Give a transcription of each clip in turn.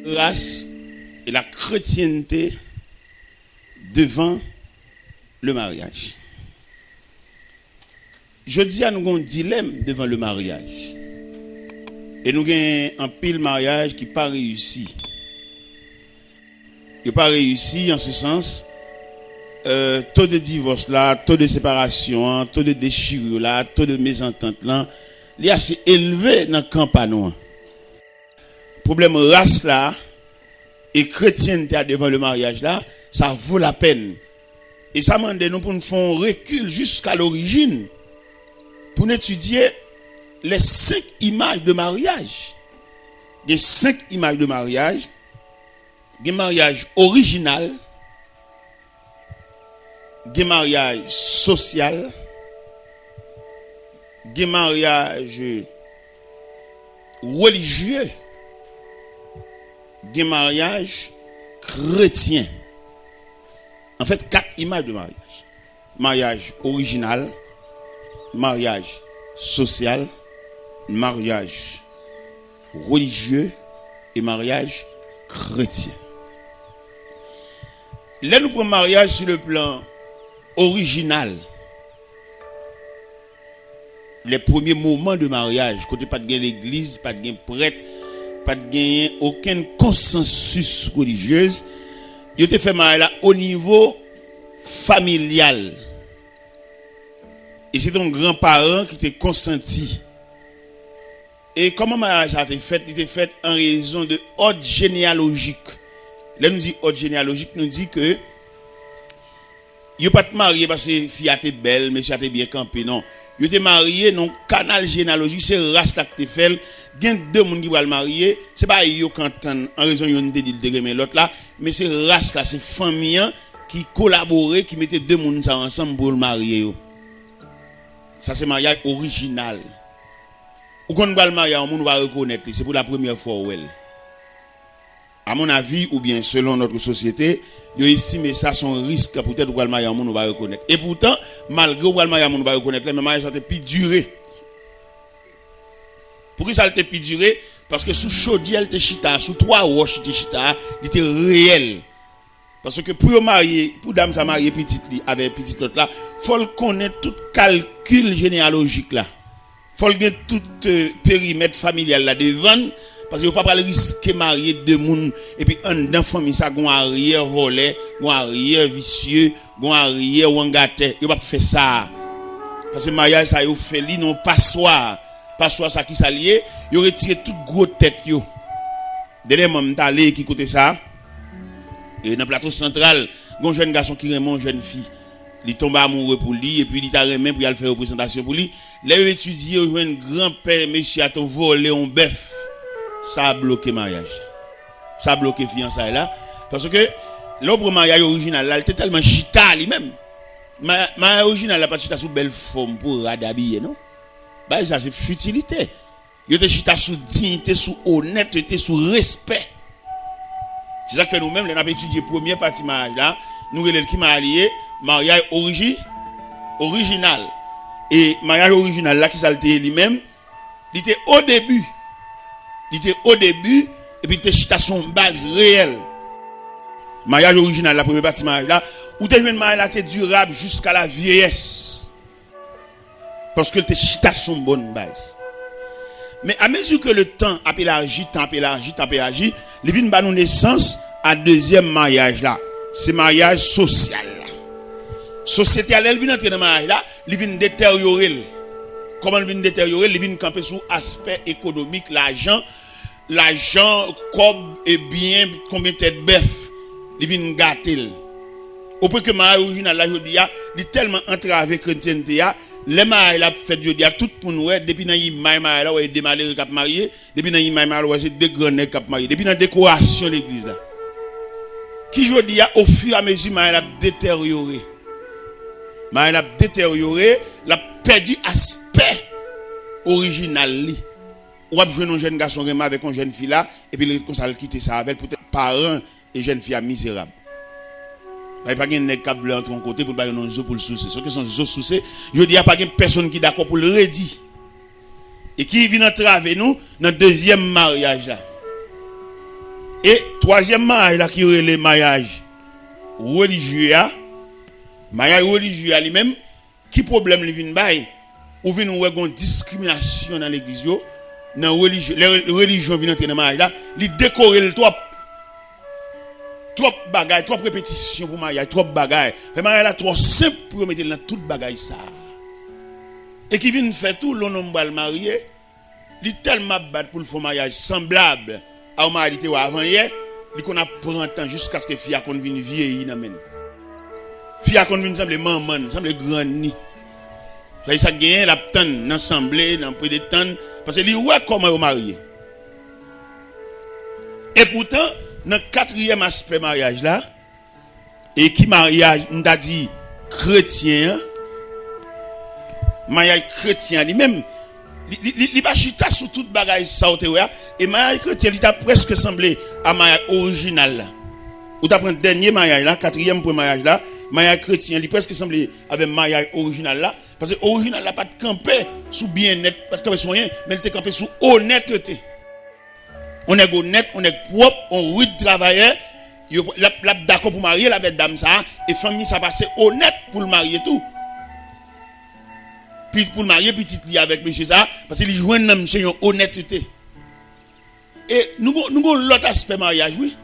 race et la chrétienté devant le mariage. Je dis à nous un dilemme devant le mariage. Et nous avons un pile mariage qui n'a pas réussi. Il n'a pas réussi en ce sens. Taux de divorce là, taux de séparation, taux de déchirure là, taux de mésentente là, il est assez élevé dans le campagne. Problème race là et chrétienté devant le mariage là, ça vaut la peine. Et ça m'a demandé nous pour nous faire un recul jusqu'à l'origine pour nous étudier les 5 images de mariage. Les 5 images de mariage, des mariages original, des mariages social, des mariages religieux, des mariages chrétiens. En fait, 4 images de mariage. Mariage original, mariage social, mariage religieux et mariage chrétien. Là, nous prenons mariage sur le plan original. Les premiers moments de mariage, côté pas de gain l'église, pas de gain prêtre, pas de gain aucun consensus religieux, il était fait mariage là au niveau familial. Et c'est ton grand-parent qui était consenti. Et comment le mariage a été fait? Il était fait en raison de ordre généalogique. Là, nous dit ordre généalogique, nous dit que il n'est pas marié parce que fille était belle, monsieur était bien campé, non. Il était marié dans canal généalogique, c'est race qui était fait. Il y a 2 personnes qui vont le marier, c'est pas eux qui en raison de dire l'autre là, mais c'est race là, c'est famille qui collaborait, qui mettait 2 personnes ensemble pour le marier. Ça c'est mariage original. Ou quand on va le marier, on va reconnaître, c'est pour la première fois. À mon avis, ou bien selon notre société, ils estiment ça son risque, peut-être pour le mariage, on va reconnaître. Et pourtant, malgré le mariage, on va reconnaître, le mariage a plus duré. Pourquoi ça a plus duré? Parce que sous chaudier, elle était chita, sous 3 roches, elle était chita, il était réel. Parce que pour marier, pour dame ça marier petite avec petite autre là, faut connaître tout calcul généalogique là. Faut connaître tout périmètre familial là devant parce que vous pas pas risquer marier 2 personnes et puis un dans famille ça gon arrière volé, gon arrière vicieux, gon arrière wangaté, vous pas faire ça. Parce que mariage ça yo fait li non passoire ça qui s'allié, yo retire toute gros tête yo. Dernièrement m't'allé qui côté ça. Et dans le plateau central, il y a un jeune garçon qui remet une jeune fille. Il tombe amoureux pour lui et puis il t'a remis pour aller faire une représentation pour lui. Là, il étudie, il a un grand-père, monsieur, a volé un bœuf. Ça a bloqué le mariage. Ça a bloqué la fiançailles là. Parce que l'autre mariage original, là, il était tellement chita lui-même. Mariage original, là, pas chita sous belle forme pour radhabiller, non? Bah, ça, c'est futilité. Il était chita sous dignité, sous honnêteté, sous respect. C'est ça que fait nous-mêmes, nous avons étudié la première partie mariage là, nous avons qui marié, mariage original. Et mariage original là qui s'alté lui-même, il était au début. Et puis il était chita son base réelle. Mariage original, la première partie mariage là, où tu as un mariage là qui est durable jusqu'à la vieillesse. Parce que il était chita son bonne base. Mais à mesure que le temps a élargi, il vient de nous naissance à deuxième mariage là. C'est mariage social là. Société elle vient entrer dans le mariage là, il vient détériorer. Comment il vient détériorer? Il vient camper sous aspect économique, l'argent, comme et bien, combien de tête bœuf, il vient gâter. Au point que le mariage original là, je dis, il est tellement entravé chrétienté. Les mariages la fait je dis à tout le monde depuis dans image là ouais des malheureux qui marié depuis dans image là c'est des grands qui marié depuis dans décoration l'église là qui je dis au fur et à mesure mariage la détérioré la perdu aspect original li ou a jouer un jeune garçon avec une jeune fille là et puis il comme quitter ça avec peut-être parents et jeune fille misérable. Il n'y a pas de nèg qui veut entrer en côté pour bailler non zo pour le souci. Ce que sont zo souci, je dis il y a pas de personne qui d'accord pour le redire. Et qui vient entraver nous dans deuxième mariage là. Et troisièmement, là qui est le mariage religieux, mariage religieux lui-même, qui problème lui vient bail, ou vient nous une discrimination dans l'église, dans religion, les religions viennent entrer dans le mariage là, ils décorent le trop bagaille, trop répétition pour mariage, trop bagaille. Le mariage là trop simple pour mettre dans toute bagaille ça. Et qui vient faire tout l'homme va le marier, il tellement battre pour le faire mariage semblable à un mariage ou avant hier, il qu'on apprend temps jusqu'à ce que fille qu'on vienne vieillir dans men. Fille qu'on vienne semble maman, semble grand ni. Ça gagne la tante dans assemblée, dans près de temps parce que il ouais comment au marié. Et pourtant dans le quatrième aspect mariage là, et qui mariage, on t'a dit chrétien, mariage chrétien lui-même, il va chita sur toute bagaille ça et mariage chrétien, il t'a presque semblé à mariage original là. Ou t'as pris dernier mariage là, quatrième pour mariage là, mariage chrétien, il presque semblé avec mariage original là, parce que original là pas de camper sous bien-être, pas de camper sur rien, mais il te camper sous honnêteté. On est honnête, on est propre, on rude travailleur, la d'accord pour marier avec dame ça, et famille ça passe honnête pour le marier tout. Puis pour le marier petite li avec monsieur ça, parce qu'il joue un homme c'est une honnêteté. Et nous avons l'autre aspect mariage, oui.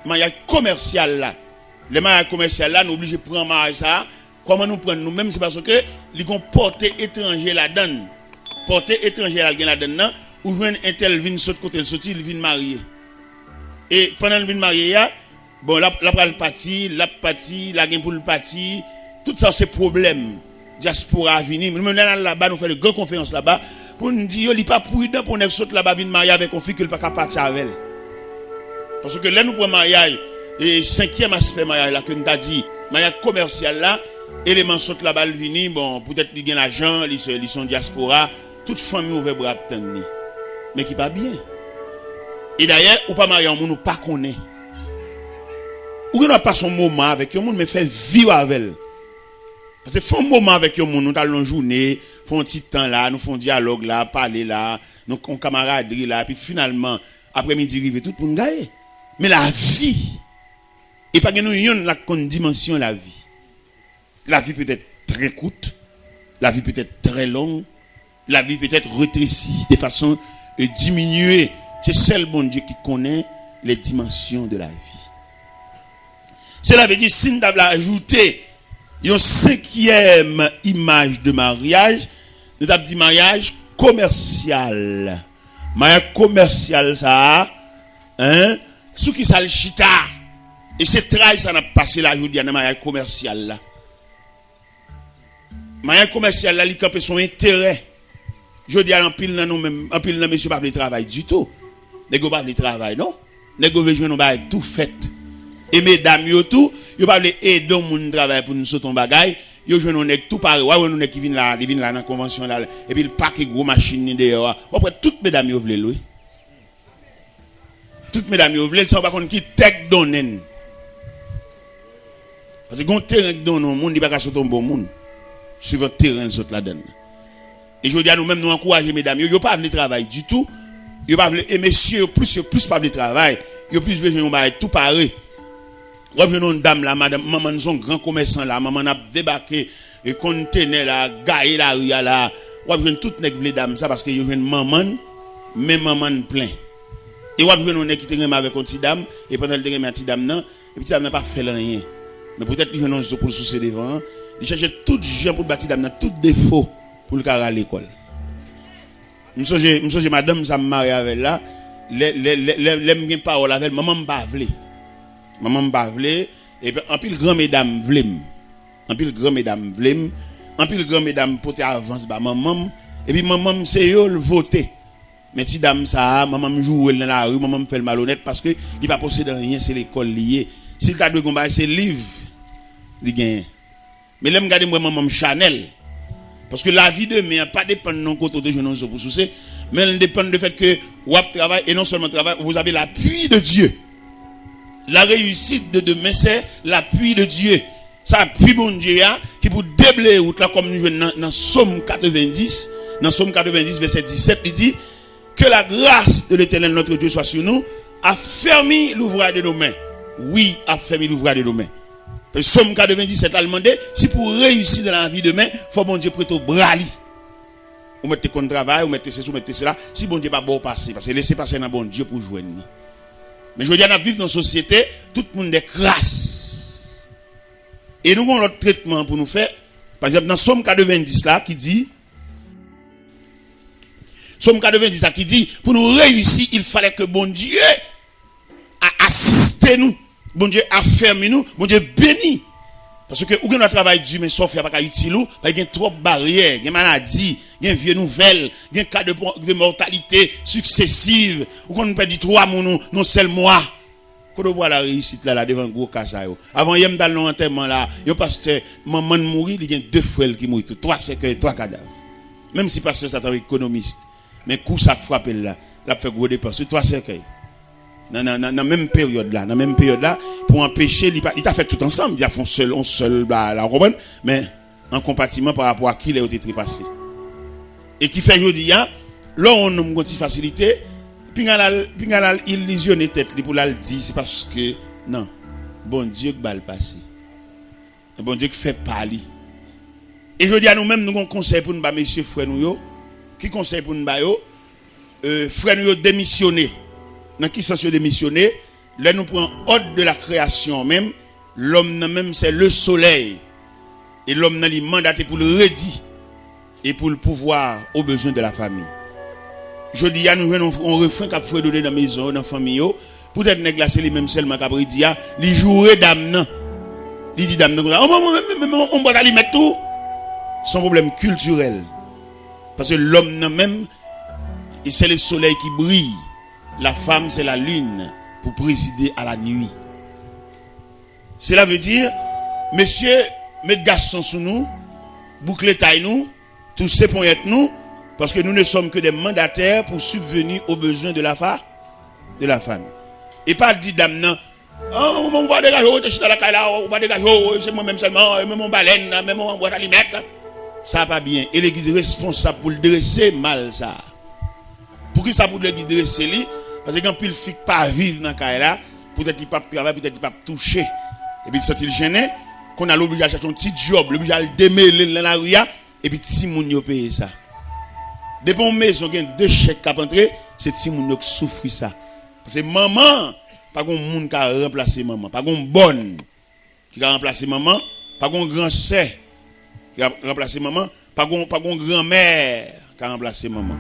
Mariage commercial là. Le mariage commercial là, nous obligés de prendre mariage ça. Comment nous prendre nous-mêmes, c'est parce que ils ont porté étranger là-dedans. Porté étranger là-dedans, ou joindre un tel vient saute côté sorti, il vient marier. Et pendant le vient marier, bon la pral parti, la gain pour le parti, tout ça c'est problème. Diaspora venir, nous même là-bas nous fait de grandes conférences là-bas pour nous dire il pas prudent pour nous saute là-bas venir marier avec une fille qu'il pas capable partir avec elle. Parce que là nous pour mariage et cinquième aspect mariage là que nous t'a dit, mariage commercial là, élément saute là-bas venir bon peut-être il gagne l'argent, ils sont diaspora, toute famille ouvert bras attendre. Mais qui pas bien. Et d'ailleurs, ou pas marié en monde ou pas connaît. Ou qu'on n'a pas son moment avec un monde mais fait vivre avec elle. Parce que font un moment avec un monde, nous allons journée, font un petit temps là, nous font dialogue là, parler là, nous on camaraderie là, puis finalement après-midi arrive tout pour nous gagner. Mais la vie et pas que nous ayons la dimension la vie. La vie peut être très courte, la vie peut être très longue, la vie peut être rétrécie de façon diminuer. C'est seul bon Dieu qui connaît les dimensions de la vie. Cela veut dire, si nous avons ajouté une cinquième image de mariage, nous avons dit mariage commercial. Mariage commercial, ça, hein, ce qui ça le chita. Et c'est très ça n'a passé là, aujourd'hui, dans le mariage commercial là. Mariage commercial là, il campe son intérêt. Je dis à un pile dans nous-mêmes, un pile dans monsieur pas de travail du tout. Les gars pas de travail, non? Les gars veulent jouer nos bagages tout fait. Et mesdames, yo tout, yo pas de aider mon travail pour nous sauter un bagage. Yo jouent nos tout pareil. Ouais, nous qui viennent là dans la convention là. Et puis il pack gros machine derrière. Après toutes mesdames yo veulent louer. Toutes mesdames yo veulent, ça pas contre qui tech donnen. Parce que quand terrain donne au monde, il pas sauter un bon monde. Suivant terrain saute là-dedans. Et je dis à nous-mêmes, nous encourager mesdames, yo pas de travail du tout. Yo pas et messieurs, plus pas de travail. Yo plus besoin de tout pareil. Revenons une dame là, madame, maman nous sont grand commerçant là, maman a débarqué et conteneur là, gaé la rue là. Revenons toutes les dames ça parce que yo une maman, mais maman plein. Et revenons on qui te avec une petite dame et pendant le te une petite dame non, et petite dame n'a pas fait rien. Mais peut-être qu'ils ont pour le soucier devant, ils cherchent tout gens pour bâtir dame tout défaut pour le carré à l'école. M'songe madame ça me marie avec là, l'aime bien parole avec maman m'bavle. Maman m'bavle et puis en pile grand mesdames vlem. En pile grand mesdames vlem, en pile grand mesdames porter avance ba maman et puis maman c'est yo le voter. Mais si dame ça, maman me joue dans la rue, maman me fait le malhonnête parce que il pas posséder rien, c'est l'école liée. S'il t'a de combat c'est livre il gagne. Mais l'aime garder moi maman Chanel. Parce que la vie de demain pas dépend de non côté de jeunes pour soucier, mais elle dépend du fait que vous travaillez et non seulement travail, vous avez l'appui de Dieu. La réussite de demain c'est l'appui de Dieu. Ça appui bon Dieu qui pour déblayer route là comme nous jouons dans Somme 90, dans Somme 90 verset 17 il dit que la grâce de l'Éternel notre Dieu soit sur nous a fermé l'ouvrage de nos mains. Oui, a fermé l'ouvrage de nos mains. Somme 97 a demandé, si pour réussir dans la vie demain, faut bon Dieu prêter au bras. Vous mettez contre travail, vous mettez ceci, vous mettez cela. Si bon Dieu pas bon passer, parce que laissez passer dans bon Dieu pour joindre. Mais je veux dire, nous vivons dans une société, tout le monde est crasse. Et nous avons notre traitement pour nous faire. Par exemple, dans Somme 90 là, qui dit, Somme 90 là, qui dit, pour nous réussir, il fallait que bon Dieu assiste nous. Bon Dieu affermi nous, bon Dieu béni. Parce que ou notre travail dur mais sauf pas utile ou, il y a trop de barrières, il y a maladie, il y a vieux nouvelles, il y a cas de mortalité successive, ou qu'on peut dire 3 mois non seul mois. Quand on voit la réussite là devant gros cas ça yo. Avant yem dans l'enterrement là, yo pasteur maman mourir, il y a 2 frères qui mourent, 3 cercueils, 3 cadavres. Même si pasteur c'est un économiste, mais coup ça frappe là, l'a fait gros dépenses, 3 cercueils. Dans la même période là, pour empêcher, il t'a fait tout ensemble, il a fait on seul, la comprendre, mais en compartiment par rapport à qui il a été trépassé. Et qui fait aujourd'hui, là, on a une facilité, puis il a illusionné tête pour la dire, c'est parce que, non, bon Dieu qui va le passer. Bon Dieu qui fait parler. Et je dis à nous-mêmes, nous avons un conseil pour nous, messieurs, frères, nous, qui conseil pour nous, frères, nous, démissionner. Dans qui sens démissionner, là nous prenons ordre de la création même, l'homme même c'est le soleil. Et l'homme n'a mandaté pour le redire et pour le pouvoir aux besoins de la famille. Je dis à nous on refrain qu'a fait donner dans la maison, dans la famille, pour être négligé les mêmes seulement qu'a dit les jouer d'âme. Il dit d'âme, on va aller mettre tout. Son problème culturel. Parce que l'homme même, c'est le soleil qui brille. La femme, c'est la lune pour présider à la nuit. Cela veut dire, messieurs, mettez garçons sous nous, bouclez taille nous, tous ces points nous, parce que nous ne sommes que des mandataires pour subvenir aux besoins de la femme. Et pas dire dame non, oh, on va dégager, je suis dans la caille on va dégager, c'est moi-même seulement, même mon baleine, même mon boîte à mettre. Ça va pas bien. Et l'église est responsable pour le dresser mal ça. Pour qui ça pour l'église dresser lui? Parce que quand il ne fait pas vivre dans la là, peut-être qu'il ne peut pas travailler, peut-être qu'il ne peut pas toucher. Et puis il est gêné, qu'on a l'obligation de chercher un petit job, l'obligation de démêler dans la rue, et puis si moun yo paye ça. Depuis une maison, il y a 2 chèques qui rentrent, c'est si moun yo qui souffre ça. Parce que maman, pas qu'on moun qui a remplacé maman, pas qu'on bonne qui a remplacé maman, pas qu'on grand sœur qui a remplacé maman, pas qu'on grand-mère qui a remplacé maman.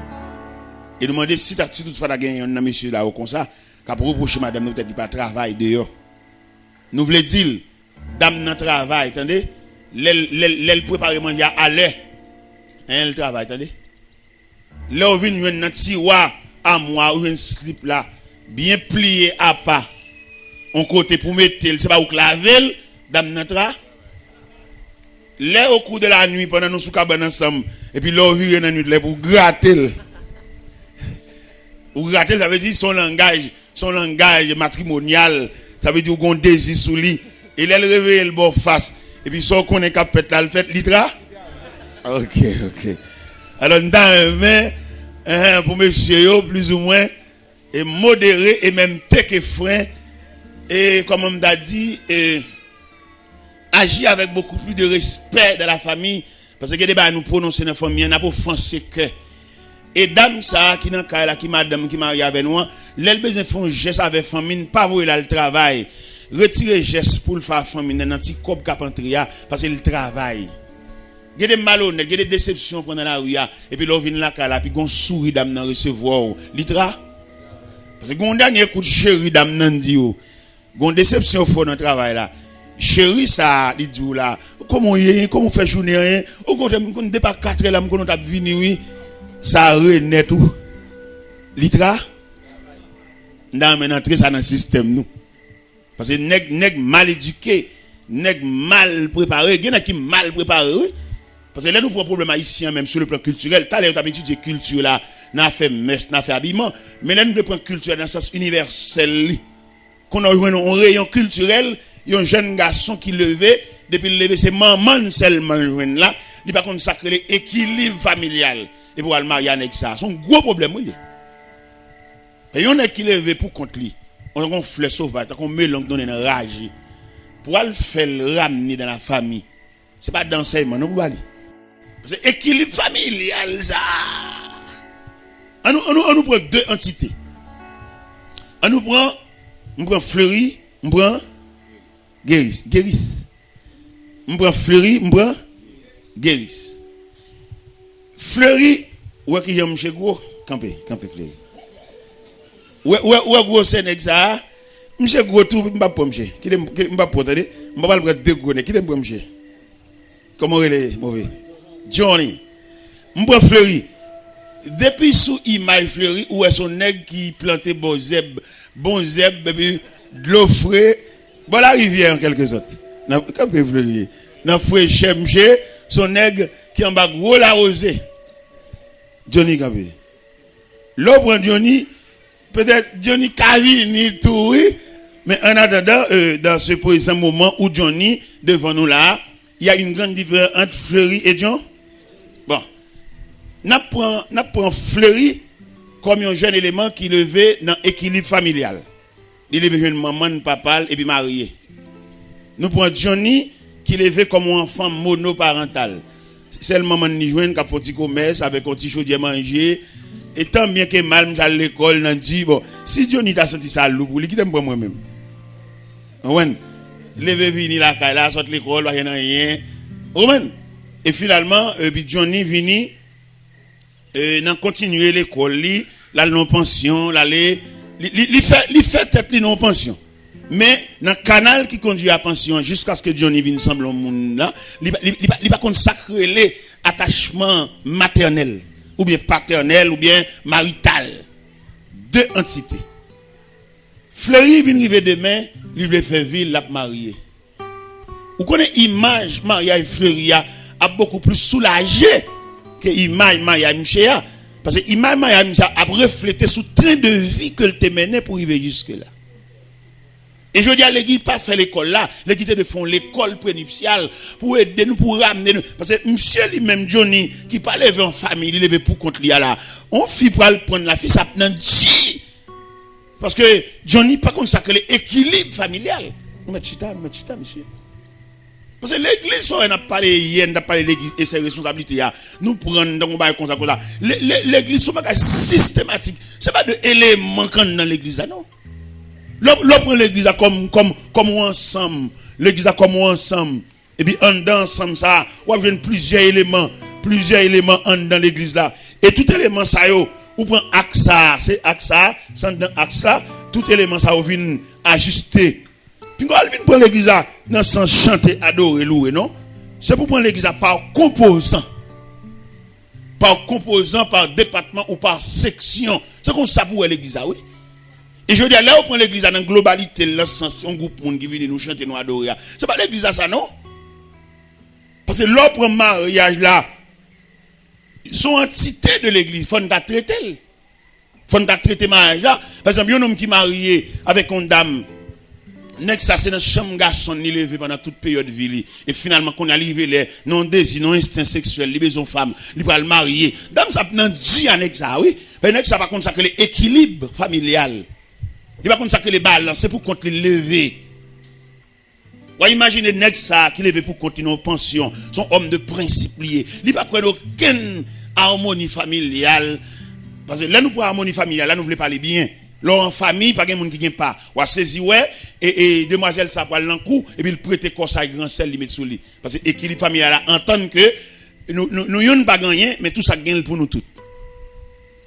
Et demander si toutefois tu as gagné un monsieur là comme ça, qu'a pour reprocher madame nous peut-être pas travail dehors. Nous voulons dire dame dans travail, attendez, l'elle préparer manger à l'heure. Elle travail, attendez. Là on vient un tiroir à moi ou un slip là, bien plié à pas. On côté pour mettre, c'est pas où clavel, dame dans travail. Là au cours de la nuit pendant nous sous cabane ensemble et puis là on vient dans nuit là pour gratter. Ou gratter, ça veut dire son langage matrimonial, ça veut dire qu'on désire sous lui. Et là, elle réveille le bon face. Et puis, son qu'on est capable de le faire, litra. Ok. Alors, dans pour monsieur, plus ou moins, et modéré, et même tech et frein, et comme on m'a dit, agir avec beaucoup plus de respect dans la famille, parce que des nous prononcer dans la famille, on n'a pas offensé que. Et dame ça qui dans cas là qui madame qui marie avec nous, l'elle besoin font geste avec famille, pas voyer là le travail. Retirer geste pour le faire famille dans petit cob capentria parce que le travail. Il y a des malhonnêtes, il y a des déceptions pendant la rue et puis là vient là là puis gon souris dame dans recevoir litra. Parce que gon dernier coup de chéri dame nan di yo. Gon déception fort dans le travail là. Chéri ça dit là, comment fait journée rien, on compte pas 4 là on t'a venir oui. Ça renaît tout. Litra. Dans maintenant entrer ça dans le système nous. Parce que nèg mal éduqué, nèg mal préparé, il y en a qui mal préparé. Parce que là nous prenons problème haïtien même sur le plan culturel. Tout à l'heure tu as étudié culture là, n'a fait messe, n'a fait habillement, mais là nous devons prendre culture dans le sens universel. Qu'on a eu un rayon culturel, il y a un jeune garçon qui levait depuis le lever c'est maman seulement là, il pas consacrer l'équilibre familial. Et pour aller marier avec ça, c'est un gros problème. Il y en a qui levé pour contre lui. on fleur sauvage, on mélange donner une rage. Pour le faire ramener dans la famille. C'est pas d'enseignement, non, pour aller. Parce que équilibre familial, ça. On nous prend deux entités. On nous prend Fleury, on prend Guéris. On prend Fleury, on prend Guéris. Fleury, ouais qui j'aime chez gros, campé Fleury. Ouais gros Sénègue ça. Monsieur gros tout m'pa pas monsieur. Qui m'pa pas attendez, m'pa pas le prendre deux gros qui t'aime pas monsieur. Comment il est mauvais. Johnny. M'prend Fleury. Depuis sous image Fleury où est son nègre qui plantait bon zeb, de l'eau frais, bon la rivière en quelque sorte. N'a pas Fleury. N'a frère Chemche, son nègre qui en bas gros la rosée. Johnny Gabé. L'eau prend Johnny, peut-être Johnny Cavini tout oui, mais en attendant dans ce présent moment où Johnny devant nous là, il y a une grande différence entre Fleury et John. Bon. N'a prend Fleury comme un jeune élément qui levait dans l'équilibre familial. Il levait une maman, papa et puis marié. Nous prenons Johnny qui levait comme un enfant monoparental. C'est le maman ni joindre qui a fait petit commerce avec un petit chaudier manger. Et tant bien que mal à l'école, n'a dit bon, si Johnny t'a senti ça loup pour lui qui t'aime pas moi même. Ouais. Lever venir la là sortir l'école, rien rien. Ouais. Et finalement puis Johnny vini n'a continuer l'école li la non pension l'aller li fait tête li non pension mais dans canal qui conduit à pension jusqu'à ce que Johnny vienne semble au monde là il va consacrer les attachements maternels ou bien paternels ou bien marital deux entités. Fleury vient arriver demain lui veut faire ville la marier. Vous connaissez image mariage Fleury a beaucoup plus soulagé que image mariage monsieur parce que image mariage monsieur a reflété sous train de vie que le mené pour arriver jusque là. Et je dis à l'église pas faire l'école là, l'église de font l'école prénuptiale pour aider nous pour ramener nous parce que monsieur lui-même Johnny qui pas lever en famille, il lever pour contre lui là. On fit pour prendre la fille ça prend dit parce que Johnny pas consacrer l'équilibre familial. Nous mettre chita monsieur. Parce que l'église, on a parlé hier, on a parlé de l'église et ses responsabilités. Nous prenons donc on va comme ça. L'église, c'est pas systématique. C'est pas de éléments dans l'église, non. L'on prend l'église comme ensemble. L'église comme ensemble. Et puis, en dedans ensemble, ça, on a plusieurs éléments dans l'église là. Et tout élément, ça, ou prend AXA, c'est AXA, sans dans AXA, tout élément, ça, on vient ajuster. Puis quand on vient prendre l'église dans le sens chanter, adorer, louer, non? C'est pour prendre l'église par composant. Par département ou par section. C'est comme ça pour l'église, oui. Et je dis, là, on prend l'église dans la globalité, dans le sens, un groupe de monde qui vient nous chanter, nous adorer. C'est pas l'église ça, non? Parce que l'autre mariage là, son entité de l'église, il faut nous traiter. Il faut nous traiter mariage là. Par exemple, un homme qui est marié avec une dame, next ça c'est dans chambre garçon ni levé pendant toute période de vie et finalement qu'on arrive les non désir non instinct sexuel les besoins femmes il va le marier dame ça nan dit avec ça oui mais next ça va consacrer l'équilibre familial il va consacrer les balances c'est pour compte les lever ou imaginez next ça qui levé pour continuer en pension son homme de principe lié il va prendre aucune harmonie familiale parce que là nous pour harmonie familiale là nous voulons parler bien. Là en famille pas quelqu'un qui gagne pas ou a saisi ouais et demoiselle ça prend l'encou et puis il prêter corps ça grand sel li mettre sous lui parce que équilibre familial là entendre que nous yon pas gagner mais tout ça gagne pour nous toutes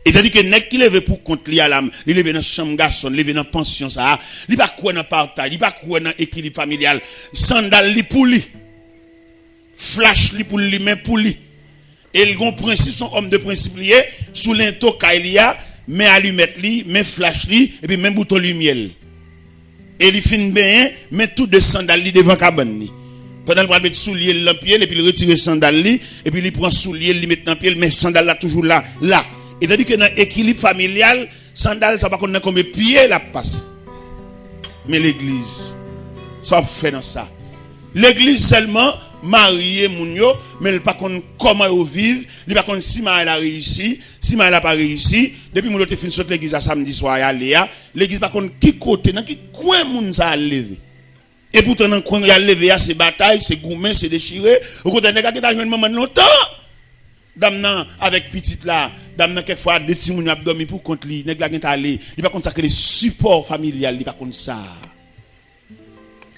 et tandis que nèg qui lève pour compte li à l'âme il lève dans chambre garçon lève dans pension ça il pas quoi dans partage il pas quoi dans équilibre familial sandal li pour lui flash li pour lui mais pour lui et le grand principe son homme de principe lié sous l'into kailia mais allumette li, mais flash li, et puis même bouton lumière. Et il fin bien, mais tout de sandales li devant cabane li. Pendant le mettre soulier dans pied, et puis il retire sandales li, et puis il prend soulier, il met dans pied, mais sandales là toujours là. Et tandis que dans l'équilibre familial, sandales ça pas connaître combien pieds la passe. Mais l'église, ça fait dans ça. L'église seulement, marier moun yo, mais il pas connaît comment ils vivent, il pas connaît si elle a réussi, si elle a pas réussi. Depuis moun yo te fin sauter l'église à samedi soir à Léa, l'église pas connaît qui côté, dans qui coin moun ça a levé. Et pourtant dans coin il a levé à ces batailles, c'est gourmand, c'est déchiré. Au côté nèg qui t'a joué maman longtemps. Dame nan avec petite là, dame nan quelquefois des petits moun a dormi pour contre lui, nèg la gen aller, il pas contre ça que les supports familial, il pas contre ça.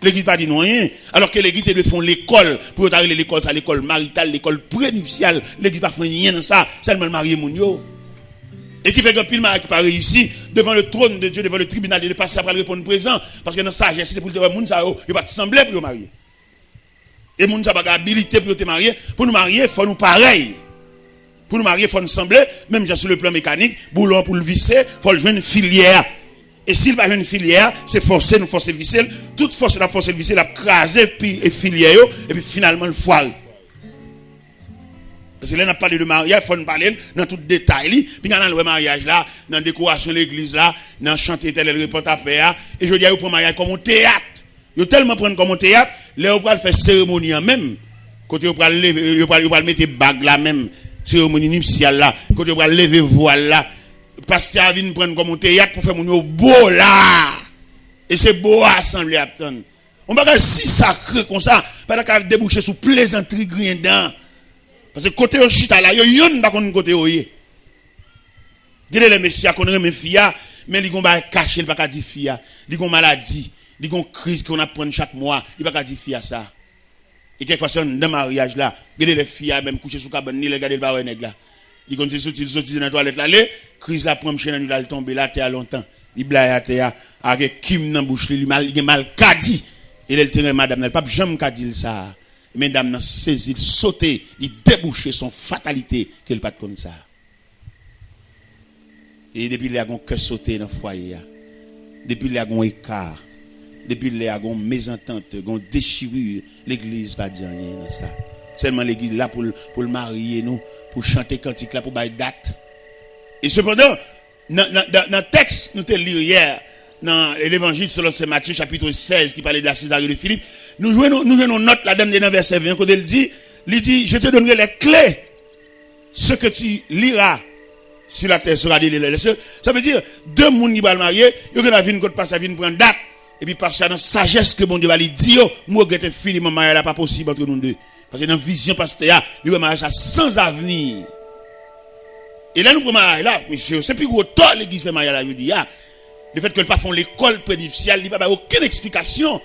L'église pas dit non rien, alors que l'église de font l'école pour arriver l'école ça l'école maritale, l'école prénuptiale, l'église pas fait rien dans ça, seulement marier moun yo. Et qui fait que pile mari qui pas réussi devant le trône de Dieu, devant le tribunal de passer après répondre présent parce que dans sagesse c'est pour dire moun ça il pas sembler pour marier. Et moun ça pas habilité pour te marier, pour nous marier faut nous pareil. Pour nous marier, il faut nous sembler, même sur le plan mécanique, boulon pour le visser, il faut le jouer une filière. Et s'il va jouer une filière, c'est forcer, nous forcer visser. Toute force la force visser, la craser, puis filière, et puis finalement le foire. Parce que là, on a parlé de mariage, il faut nous parler dans tout détail. Puis dans le mariage là, dans la décoration de l'église là, dans chanter tel répond à paix. Et je dis, vous prenez mariage comme un théâtre. Vous tellement prendre comme un théâtre, là, vous pouvez faire cérémonie en même. Côté vous pouvez mettre bague là même. Cérémonie nuptiale là, quand on va lever voile là, pasteur vient prendre comme un théâtre pour faire mon beau là. Et c'est beau à assembler à attendre. On va si sacré comme ça, pas qu'à déboucher sous plaisanterie grindant. Parce que côté au chita là, yon pas qu'on côté oyer. Gade les messieurs qu'on remet fia, mais ils ont pas cacher, pas qu'à dire fia. Ils ont maladie, ils ont crise qu'on apprend chaque mois, il pas qu'à dire fia ça. Et quelquefois, c'est dans le mariage là, regardez les filles, même coucher sous cabane, ni regardez le baron nèg là. Ils ont sorti dans la toilette là, crise la prend chez nous, il a tombé là, terre longtemps. Il blaye à terre, avec Kim dans bouche, il a mal kadi. Et le terrain, madame, elle pas jamais kadi ça. Mesdames, n'a saisi, sauté, il débouché son fatalité, qu'elle pas comme ça. Et depuis, il y a un cœur sauté dans le foyer. Depuis, il y a un écart. Depuis les agon mésentente, gon déchirure, l'église pas dire rien dans ça. Seulement l'église là pour le marier nous, pour chanter cantique là pour bailler date. Et cependant, dans texte nous te lire hier dans l'évangile selon Saint Matthieu chapitre 16 qui parlait de la Césarée de Philippe, nous jouons note là-dedans dans verset 20 quand il dit je te donnerai les clés ce que tu liras sur la terre sera des les cieux. Ça veut dire deux monde qui va le marier, il y a une côté passe à venir prendre date. Et puis parce que dans sagesse que bon Dieu va lui dire, moi regrette fini mon mariage là pas possible entre nous deux. Parce que dans vision pasteur, le mariage ça sans avenir. Et là nous prenons mariage là, monsieur, c'est plus gros tort l'église fait mariage là, je dis le fait que le pas font l'école prénuptiale, il n'y a pas aucune explication.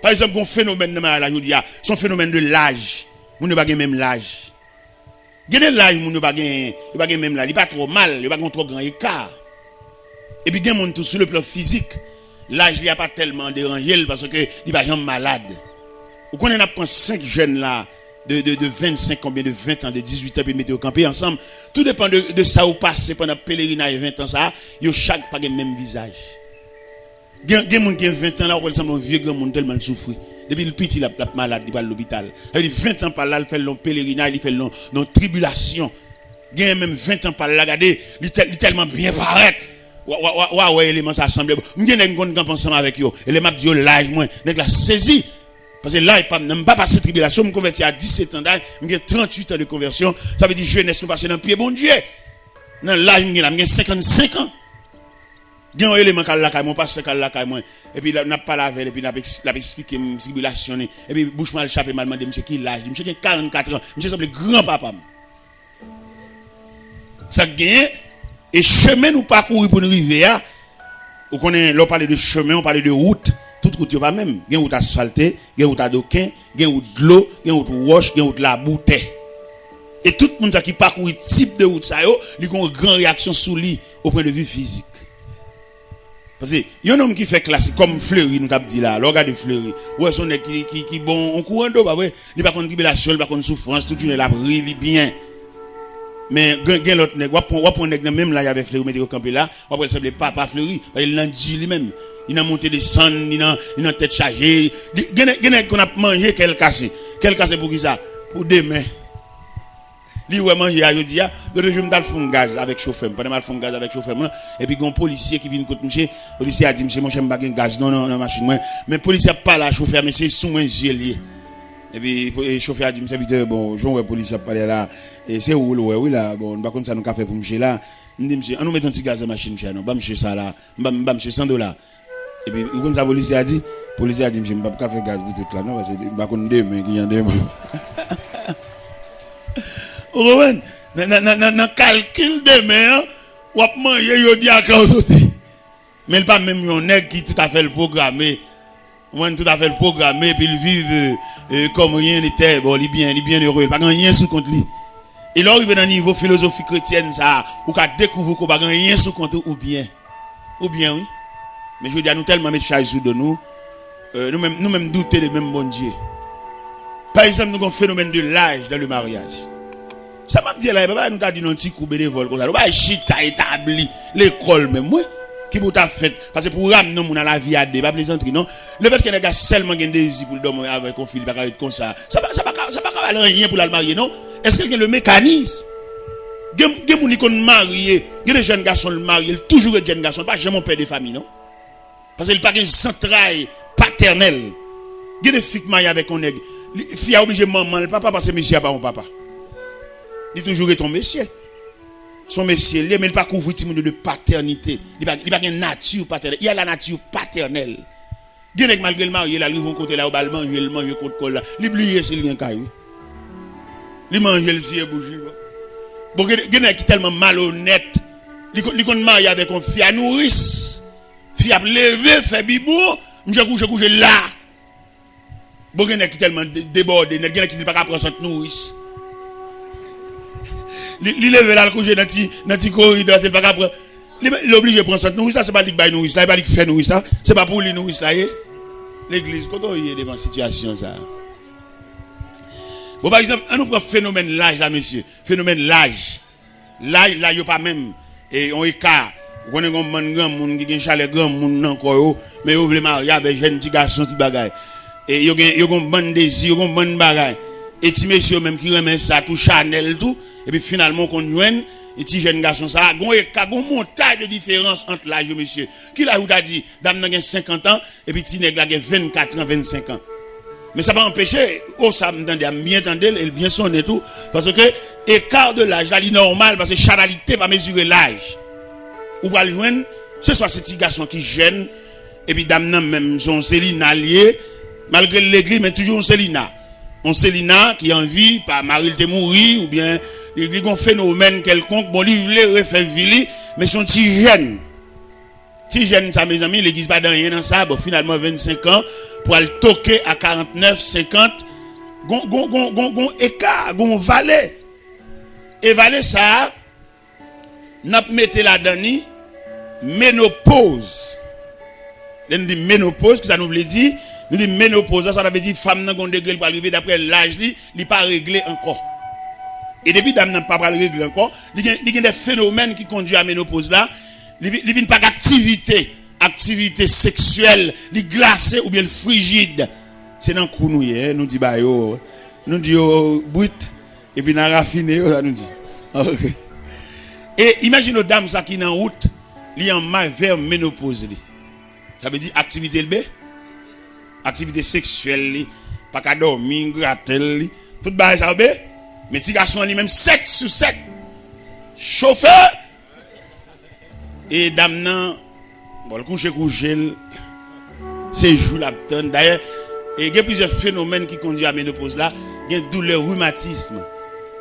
Par exemple, un phénomène de mariage là, je dis son phénomène de l'âge. Vous ne pas même l'âge. Gardez l'âge, vous ne pas même l'âge, il pas trop mal, il pas trop grand écart. Et puis gagne monde tout sur le plan physique. L'âge il n'y a pas tellement dérangé parce que il va jamais malade. Ou qu'on a pris 5 jeunes là de 25 combien de 20 ans de 18 ans puis mettre au camper ensemble, tout dépend de ça ou passer pendant pèlerinage 20 ans ça, yo chaque pas le même visage. Gen monde qui a 20 ans là, on ressemble un vieux grand monde tellement souffrir. Depuis le petit la malade, il va à l'hôpital. Il 20 ans par là, il fait long pèlerinage, il fait long tribulation. Gen même 20 ans par là, regardez, il tellement bien paraître. Ouais, élément ça assemblé. M'gène une camp ensemble avec yo. Et les m'a dit l'âge moins, nèg la saisi. Parce que là il pas passé tribulation, me converti à 17 ans d'âge, m'gène 38 ans de conversion. Ça veut dire jeunesse me passer dans pied bon Dieu. Dans l'âge m'gène 55 ans. Gen un élément kal la kay mon pasteur kal la kay moi. Et puis n'a pas lavé et puis n'a expliqué une tribulation et puis bouche mal chapé m'a demandé monsieur qui l'âge. Monsieur qui 44 ans, monsieur semble grand papa. Ça gagne. Et chemin nous parcourir pour nous arriver à, on connaît, là on parle de chemin, on parle de route, toute route pas même, il y a route asphaltée, il y a route à doquin, il y a route de l'eau, il y a route roche, il y a route la bouteille. Et tout le monde qui parcourt type de route ça yo, il a une grande réaction sur lui au point de vue physique. Parce que il y a un homme qui fait classe comme Fleury nous t'a dit là, regardez Fleury. Ouais son qui bon on courant d'eau pas vrai, il pas contre tribulation, il pas contre souffrance, tout une la brille bien. Mais gen l'autre nèg on nèg même là il y avait Fleury mettre au camper là on peut sembler papa Fleury il l'a dit lui-même il a monté des sang il a tête chargée gen qu'on a mangé quel cassé pour qui ça pour demain lui ouais manger a jodi a je me dal fond gaz avec chauffeur pendant mal fond gaz avec chauffeur et puis gon policier qui vient côté monsieur policier a dit monsieur mon chien pas gaz non machine moi mais policier pas là chauffeur mais c'est sous moi gelé Et puis le chauffeur a dit serviteur bon, je vois police a parlé là et c'est où oui là bon par contre ça nous a fait pour monsieur là. On dit monsieur, on nous met un petit gaz dans la machine monsieur non, pas monsieur ça là, pas monsieur $100. Et puis quand ça police a dit monsieur pas faire gaz pour tout là non parce que pas contre demain qui y a demain. Rowan dans calcul demain ou manger yo dit à quand sauter. Mais pas même un nèg qui tout à fait le programmé. Moi tout à fait le programmé puis il vit comme rien n'était bon, il bien heureux, pas rien sous compte lui. Et là arrive dans niveau philosophie chrétienne ça ou qu'a découvrir qu'on pas rien sous compte ou bien oui. Mais je veux dire nous tellement mettre charge sur de nous nous même douter de même bon Dieu. Par exemple nous avons un phénomène de l'âge dans le mariage. Ça m'a dit là papa nous t'a dit un petit coup bénévole comme ça. Nous pas chita établi l'école même moi qui pour ta fait parce que pour ramener mon à la vie à des pas plaisanterie non. Le fait que les gars seulement gagne désir pour dormir avec un fil pas être comme ça. Ça pas rien pour la marier non. Est-ce qu'il y a le mécanisme? Gen moun qui marié, gen des jeunes garçons mariés, toujours des jeunes garçons, pas jamais mon père de famille non. Parce qu'il pas une centrale paternelle. Gen des filles mariées avec un nèg. Fille a obligé maman, le papa parce que monsieur a pas mon papa. Il toujours est ton monsieur. Son monsieur, mais il pas couvrir de paternité. Il pas une nature paternelle. Il y a la nature paternelle. Gen nèg malgré le marié là, ils vont côté là au bal manger contre col là. L'oublier c'est rien caillou. Li mange le ciel bougie. Bon, gen qui tellement malhonnête. Li kon marié avec un fille à nourrice. Fille a levé, fait bibou, m'je couche là. Bon, gen qui tellement débordé, gen qui pas prendre cette nourrice. Li levé là, le couche dans ti corridor, c'est pas prendre. Il obligé de prendre cette nourrice là, c'est pas dit bail nourrice là, c'est pas dit faire nourrice là, c'est pas pour lui nourrice là. L'église, quand on y est devant situation ça. Bon, par exemple, on nous prend phénomène l'âge là, monsieur. Phénomène l'âge. L'âge là, il n'y a pas même. Et on écart. On est comme un grand monde qui a un chalet grand monde encore. Mais on veut marier avec jeunes petits garçons qui bagaille. Et il y a un bon désir, il y a un bon bagaille. Et petit monsieur même qui remet ça, tout Chanel, tout. Et puis finalement, qu'on joigne, et petit jeune garçon ça. Il y a un montage de différence entre l'âge, monsieur. Qui l'a dit, dame a 50 ans, et puis petit nègre a 24 ans, 25 ans. Mais ça va empêcher, ça me tendait à bien entendre, et bien sonner tout. Parce que, écart de l'âge, là, il est normal, parce que charnalité pas mesurer l'âge. Ou pas le joindre, ce soit ces petits garçons qui gênent, et puis dame même son Célina lié, malgré l'église, mais toujours un Célina. Un Célina qui a envie, par Marie de mourir, ou bien, il y a un phénomène quelconque, bon, il voulait refaire vili, mais son petit jeune. Si jeune, ça, mes amis, l'église pas dans rien dans ça, bon, finalement, 25 ans, pour aller toquer à 49, 50, gon écart, gon valet. Et valet ça, n'a pas mis là-dedans, ménopause. Nous dit ménopause, ça nous veut dire, nous dit ménopause, ça veut dire femme n'a pas degré pour arriver d'après l'âge, il pas réglé encore. Et depuis dame n'a pas réglé encore, il y a des phénomènes qui conduisent à ménopause là. Il vient pas d'activité sexuelle, li glacé ou bien frigide. C'est dans kou nous nous dit ba yo, nous dit yo brut et puis n'a raffiné ça nous dit. Okay. Et imagine aux dames ça qui dans route, li en mal vers ménopause li. Ça veut dire activité le activité sexuelle li, pas ka dormir, gratter li, tout ba ça be, mais ti garçon li même 7 sur 7. Chauffeur et dame nan bon le coucher c'est jour la tonne d'ailleurs et il y a plusieurs phénomènes qui conduisent à ménopause là, il y a douleur rhumatisme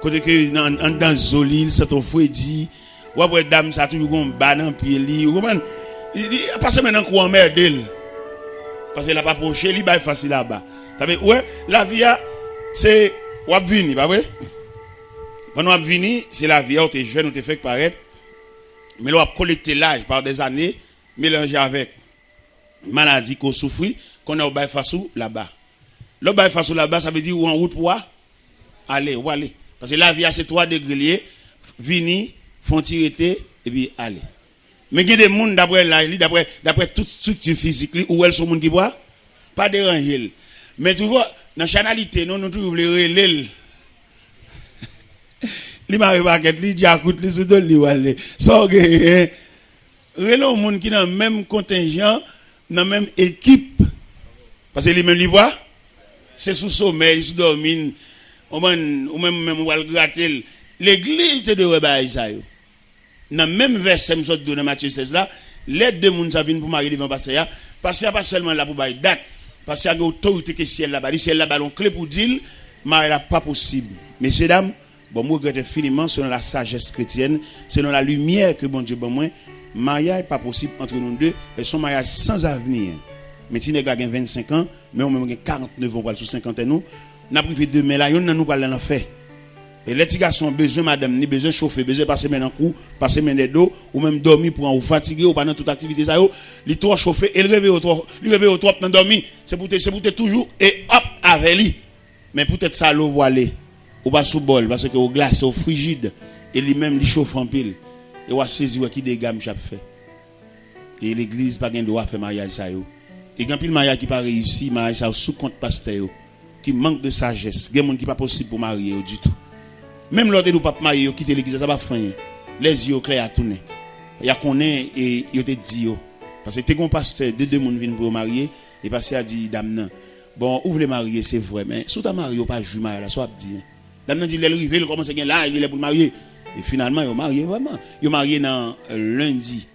côté que dans zolil c'est ton fouedi ou après dame ça toujours gon banan pied li ou comprendre il passe maintenant quoi merde parce qu'il a pas proché li ba facile là-bas ça veut ouais la vie c'est ou venir pas vrai pendant ou venir c'est la vie on t'es jeune on t'es fait paraître. Mais l'on a collecté l'âge par des années, mélangé avec maladie qu'on souffre, qu'on a au bail façou là-bas. Le bail façou là-bas, ça veut dire ou en route pour aller, ou aller. Parce que la vie a ces 3 degrés, vini, font tirer et puis aller. Mais il y a des gens d'après l'âge, d'après toute structure physique, où elles sont les gens qui boivent, pas déranger. Mais tu vois, dans la chanalité, nous trouvons les relais. Li mari paquet li diakout li sou dol li wale so gen relo moun ki dans même contingent dans même équipe parce que li même li boit c'est sous sommeil, sous dormir, ou même on va le gratter. L'église te devrait bailler ça yo. Dans même verset me sort dans Matthieu 16 là, les deux monde ça viennent pour marier devant pasteur ya, parce qu'il pas seulement là pour bailler date, parce qu'il y a une autorité que ciel là-bas, ciel là-bas on clé pour dire mariage là pas possible. Messieurs dames, bon moi regrette infiniment selon la sagesse chrétienne, selon la lumière que bon Dieu bon moi, mariage pas possible entre nous deux, et son mariage sans avenir. Mais si nèg a 25 ans, mais on même 49 ans pour sous 50 ans nous, n'a privé demain là, yon nan nous parler l'enfer. Et les petits garçons besoin madame, ni besoin chauffer, besoin passer main en cou, passer main dos ou même dormir pour ou fatigué ou pendant toute activité ça yo, li trop chauffer et le réveil au trop, li réveil au trop dans dormir, c'est pour toujours et hop avec lui. Mais peut-être ça l'eau pour aller ou pas sous bol parce que au glace au frigide et lui même li chauffe en pile et ou saisi qui dégâts m'chap fait. Et l'église pas gain droit faire mariage ça yo. Et quand pile mariage qui pas réussi, mariage ça sous compte pasteur yo qui manque de sagesse, gen monde qui pas possible pour marier du tout. Même l'autre nous pas marié yo quitter l'église ça pas fin. Les yeux clairs à tourner. Il y a connaît et yo te dit yo parce que t'es gon pasteur deux monde viennent pour marier et pasteur a dit dame nan. Bon, ou voulez marier c'est vrai mais sous ta marié pas jou marié là soit dit. Dame nan dit elle rive il commence gain là il est pour marier et finalement yo marié vraiment. Yo marié dans lundi.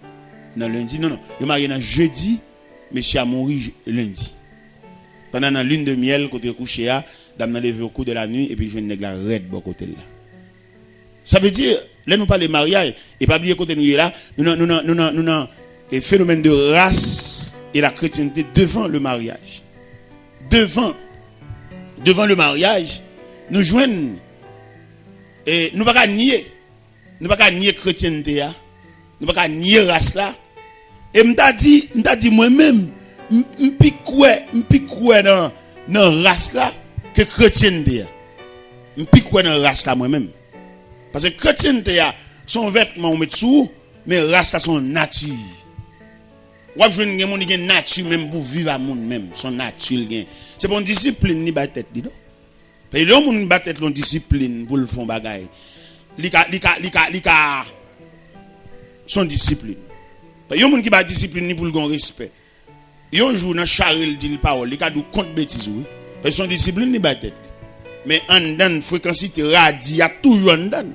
Non lundi non yo marié dans jeudi monsieur a mouru lundi. Pendant la lune de miel côté couché a dame nan levé au cours de la nuit et puis je nèg la red bon côté là. Ça veut dire, là nous parlons de mariage, et pas oublier côté nous là, nous avons un phénomène de race et la chrétienté devant le mariage. Devant le mariage, nous joignons, et nous ne pouvons pas nier, chrétienté, nous ne pouvons pas nier race là. Et m'ta dit moi-même, m'pique dans race là, que chrétienté. M'pique dans race là moi-même. Parce que chrétienté son vêtement on met sous mais race son nature. Ou joine gen moun gen nature même pour vivre à monde même, son nature gen. C'est pour une discipline ni ba tête li do. Parce que le moun ba tête l'on discipline pour le fond bagay. Li ka son discipline. Parce que moun qui ba discipline ni pour le gon respect. Yon jour dans charel dit parole, li ka dou compte bêtise oui. Parce que son discipline ni ba tête. Mais en dan fréquence radie a toujours en dan.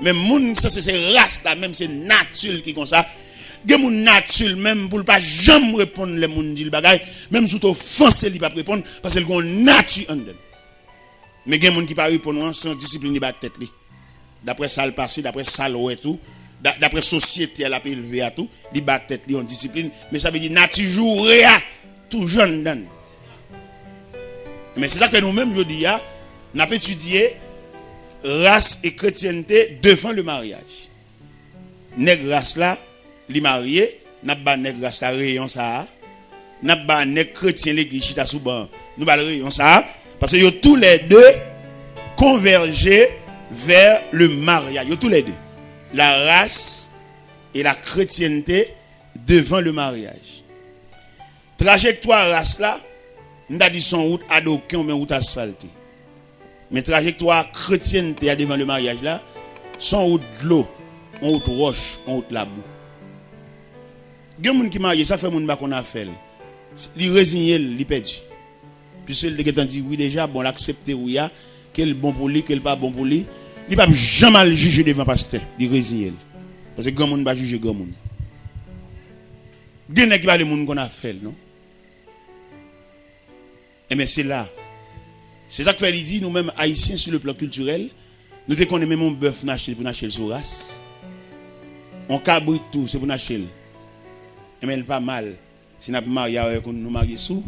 Mais moun ça c'est race là même c'est nature qui comme ça. Gen moun nature même pour pas jamais répondre les moun dit le bagay même sous offense li pas répondre parce que gon nature en dan. Mais gen moun qui pas répondre sans discipline li ba tête li. D'après ça le passé, d'après ça le ouais tout, d'après société elle a élevé à tout, li ba tête li en discipline mais ça veut dire nature jour toujours en dan. Mais c'est ça que nous-mêmes je dis nous avons étudié race et chrétienté devant le mariage. Nèg race là, li marié, n'a pas nèg race là rayon ça. N'a pas nèg chrétien l'église chita sous ban. Nous ba rayon ça parce que yo tous les deux convergé vers le mariage. Yo tous les deux. La race et la chrétienté devant le mariage. Trajectoire race là, n'a dit son route adoquée ou bien route asphaltée. Mais trajectoire chrétienne devant le mariage là, son route de l'eau, on route roche, on route la boue. Il y a des gens qui marient, ça fait moun ba qu'on a fait. Li résigné, li perdu. Puisque le gars dit oui déjà, bon l'accepter oui ya, quel bon pour lui, quel pas bon pour lui. Il pas jamais le juger devant pasteur, li résigné. Parce que grand monde va juger grand monde. Gen qui va le monde qu'on a fait non. Et mais c'est là. C'est ça que fait dit nous-mêmes haïtiens sur le plan culturel, nous te connaissons même un bœuf nacher pour nacher sur race. On cabrit tout, c'est pour nacher. Et mais pas mal. Si nous marié avec nous marier sous.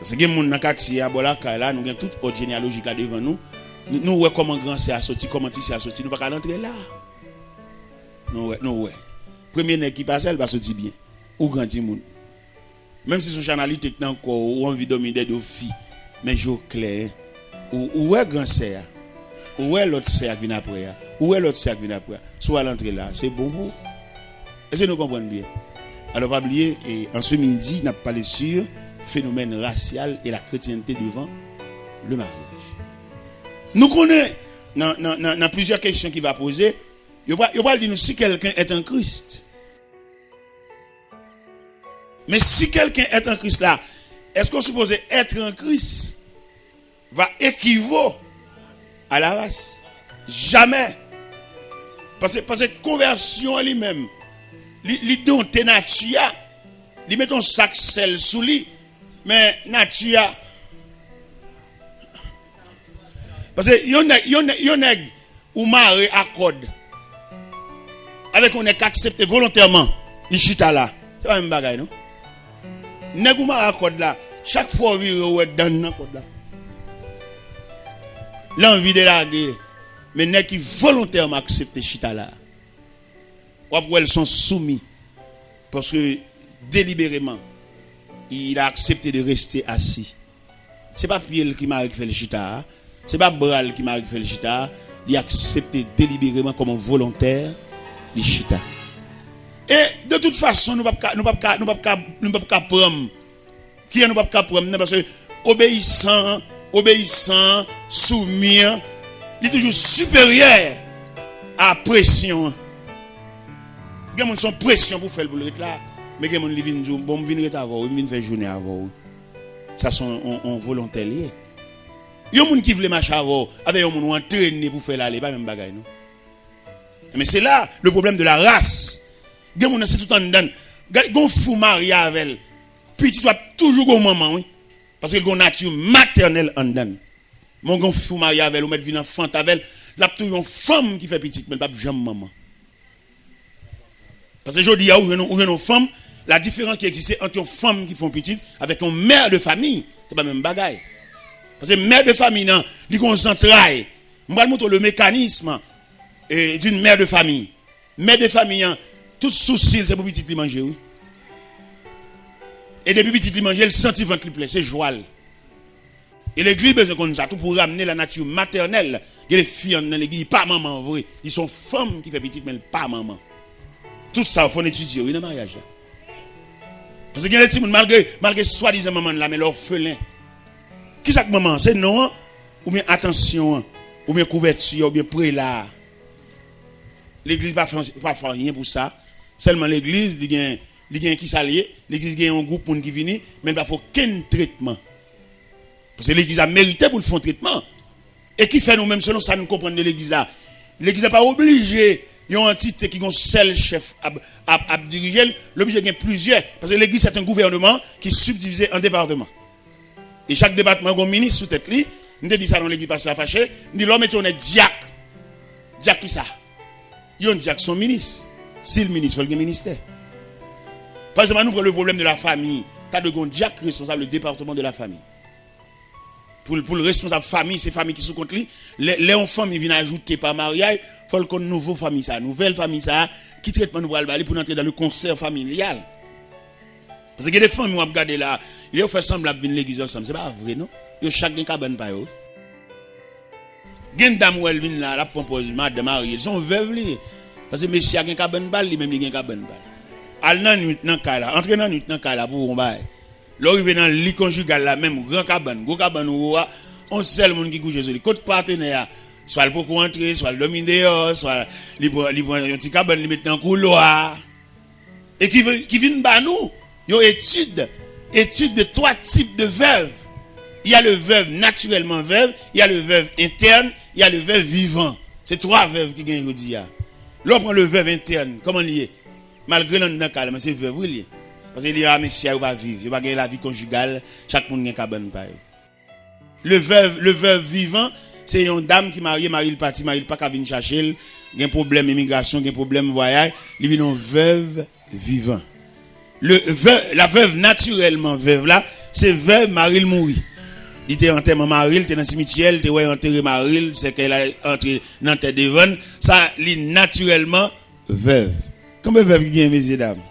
Parce que les gens dans quartier à Bolaka là, nous avons toute autre généalogie là devant nous. Nous voyons comment grand c'est sorti, comment petit c'est sorti, nous pas rentrer là. Non ouais. Premier nèg qui passe, elle va sortir bien. Ou grand monde. Même si son chanalité est encore ou envie de dominer des filles. Mais je clair où est grand sœur où est l'autre sœur qui vient après où est l'autre sœur qui vient après soit l'entrée là c'est bon pour est-ce que nous comprenons bien alors pas oublier et en ce midi n'a parlé sur phénomène racial et la chrétienté devant le mariage. Nous connaissons dans plusieurs questions qu'il va poser. Il va dire nous si quelqu'un est en Christ. Mais si quelqu'un est en Christ là, est-ce qu'on suppose être en Christ va équivaut à la race? Jamais. Parce que conversion lui-même, lui donne tes nature, lui met ton sac sel sous lui, mais nature. Parce que yon nèg ou maré accorde avec on est accepté volontairement, il chita là. C'est pas même bagaille non? Nèg ou maré accorde là, chaque fois vire ou dans nan code là. L'envie de la guerre. Mais nèg qui volontairement accepté chita là. Ou après elles sont soumis parce que délibérément il a accepté de rester assis. C'est pas Pierre qui m'a fait le chita, c'est pas Bral qui m'a fait le chita, il a accepté délibérément comme un volontaire le chita. Et de toute façon nous pas prendre qui nous pas prendre parce que obéissant, soumis, il est toujours supérieur à pression. Il y a son pression pour faire le boulot là, mais il y a des gens qui viennent dire bon, viennent avant, ils viennent faire journée avant. Ça sont en volontaire lié. Il y a des gens qui veulent marcher avant, avec des gens qui entraîné pour faire l'aller, pas même bagaille non. Mais c'est là le problème de la race. Il y a des gens qui tout en dedans, gon fou marié avec elle. Petit doit toujours au maman oui. Parce que gon nature maternelle en dedans. Mon gon fou marié avec elle ou mettre une enfant avec elle, là toujours une femme qui fait petite mais pas jamais maman. Parce que aujourd'hui, il y a une femme, la différence qui existe entre une femme qui font petite avec une mère de famille, c'est pas même bagaille. Parce que mère de famille, non, il concentre. Je vais montrer le mécanisme d'une mère de famille. Mère de famille, tout souci, c'est pour petite manger, oui. Et depuis petite manger, elle sentit ventre qui plaît, c'est joie. Et l'église besoin comme ça, tout pour ramener la nature maternelle. Il y a les filles dans l'église, pas maman, vrai. Ils sont femmes qui font petite, mais pas maman. Tout ça, il faut étudier, oui, dans le mariage. Parce que y a des gens, malgré soi-disant maman là, mais l'orphelin. Qui c'est que maman? C'est non, ou bien attention, ou bien couverture, ou bien prélat. L'église ne fait pas rien pour ça. Seulement l'église, il y a qui s'allie, l'église il y a un groupe qui vient, mais il ne faut aucun traitement. Parce que l'église a mérité pour le faire traitement. Et qui fait nous-mêmes, selon ça, nous comprenons de l'église. L'église n'est pas obligée. Il y a un titre qui est un seul chef à diriger. L'objet est plusieurs. Parce que l'église, c'est un gouvernement qui est subdivisé en départements. Et chaque département a un ministre sous tête. Nous dit ça dans l'église parce que ça fâché. Nous dit l'homme est un diacre. Diacre qui ça? Il y a un diacre son ministre. Si le ministre, il y a un ministère. Par exemple, nous prenons le problème de la famille. Tu as de diacre responsable du département de la famille. Pour le responsable famille, c'est famille qui sont contre lui. Les enfants viennent ajouter par mariage, il faut qu'on nouveau famille ça, nouvelle famille ça, qui traitement nous va aller pour entrer dans le concert familial. Parce que les familles nous regardent là, ils ont fait semblant de venir l'église ensemble, c'est pas vrai non? Ils ont chacun cabane pas yo. Gen dame ou elle vient là, la propose madame mariée, ils sont veuves li. Parce que monsieur a gen cabane balle, lui même il gen cabane balle. Al nan nuit nan ka là, entre nan nuit nan ka là pour on bail. Là, il vient dans le lit conjugal, là, même grand cabane, on seul monde qui couche sur lui. Côté partenaire, soit le pour entrer, soit le domine dehors, soit il prend un petit cabane, il met dans le couloir. Et qui vient bas nous, il y a étude de trois types de veuves. Il y a le veuve naturellement veuve, il y a le veuve interne, il y a le veuve vivant. C'est trois veuves qui gagnent aujourd'hui. Là, on prend le veuve interne, comment il est? Malgré l'un cas, mais c'est veuve, oui. Parce qu'il y a un monsieur qui va vivre, il va gagner la vie conjugale, chaque monde a un cabane. Le veuve vivant, c'est une dame qui marie le parti, marie pas qu'à venir chercher, il y a un problème immigration, il y a un problème voyage, il vient une veuve vivant. La veuve naturellement veuve là, c'est veuve Marie mourir. Il était enterré Marie, il était dans le cimetière, il était enterré Marie, c'est qu'elle a entré dans la terre devant, ça il naturellement veuve. Comment veuve qui gagne messieurs dames?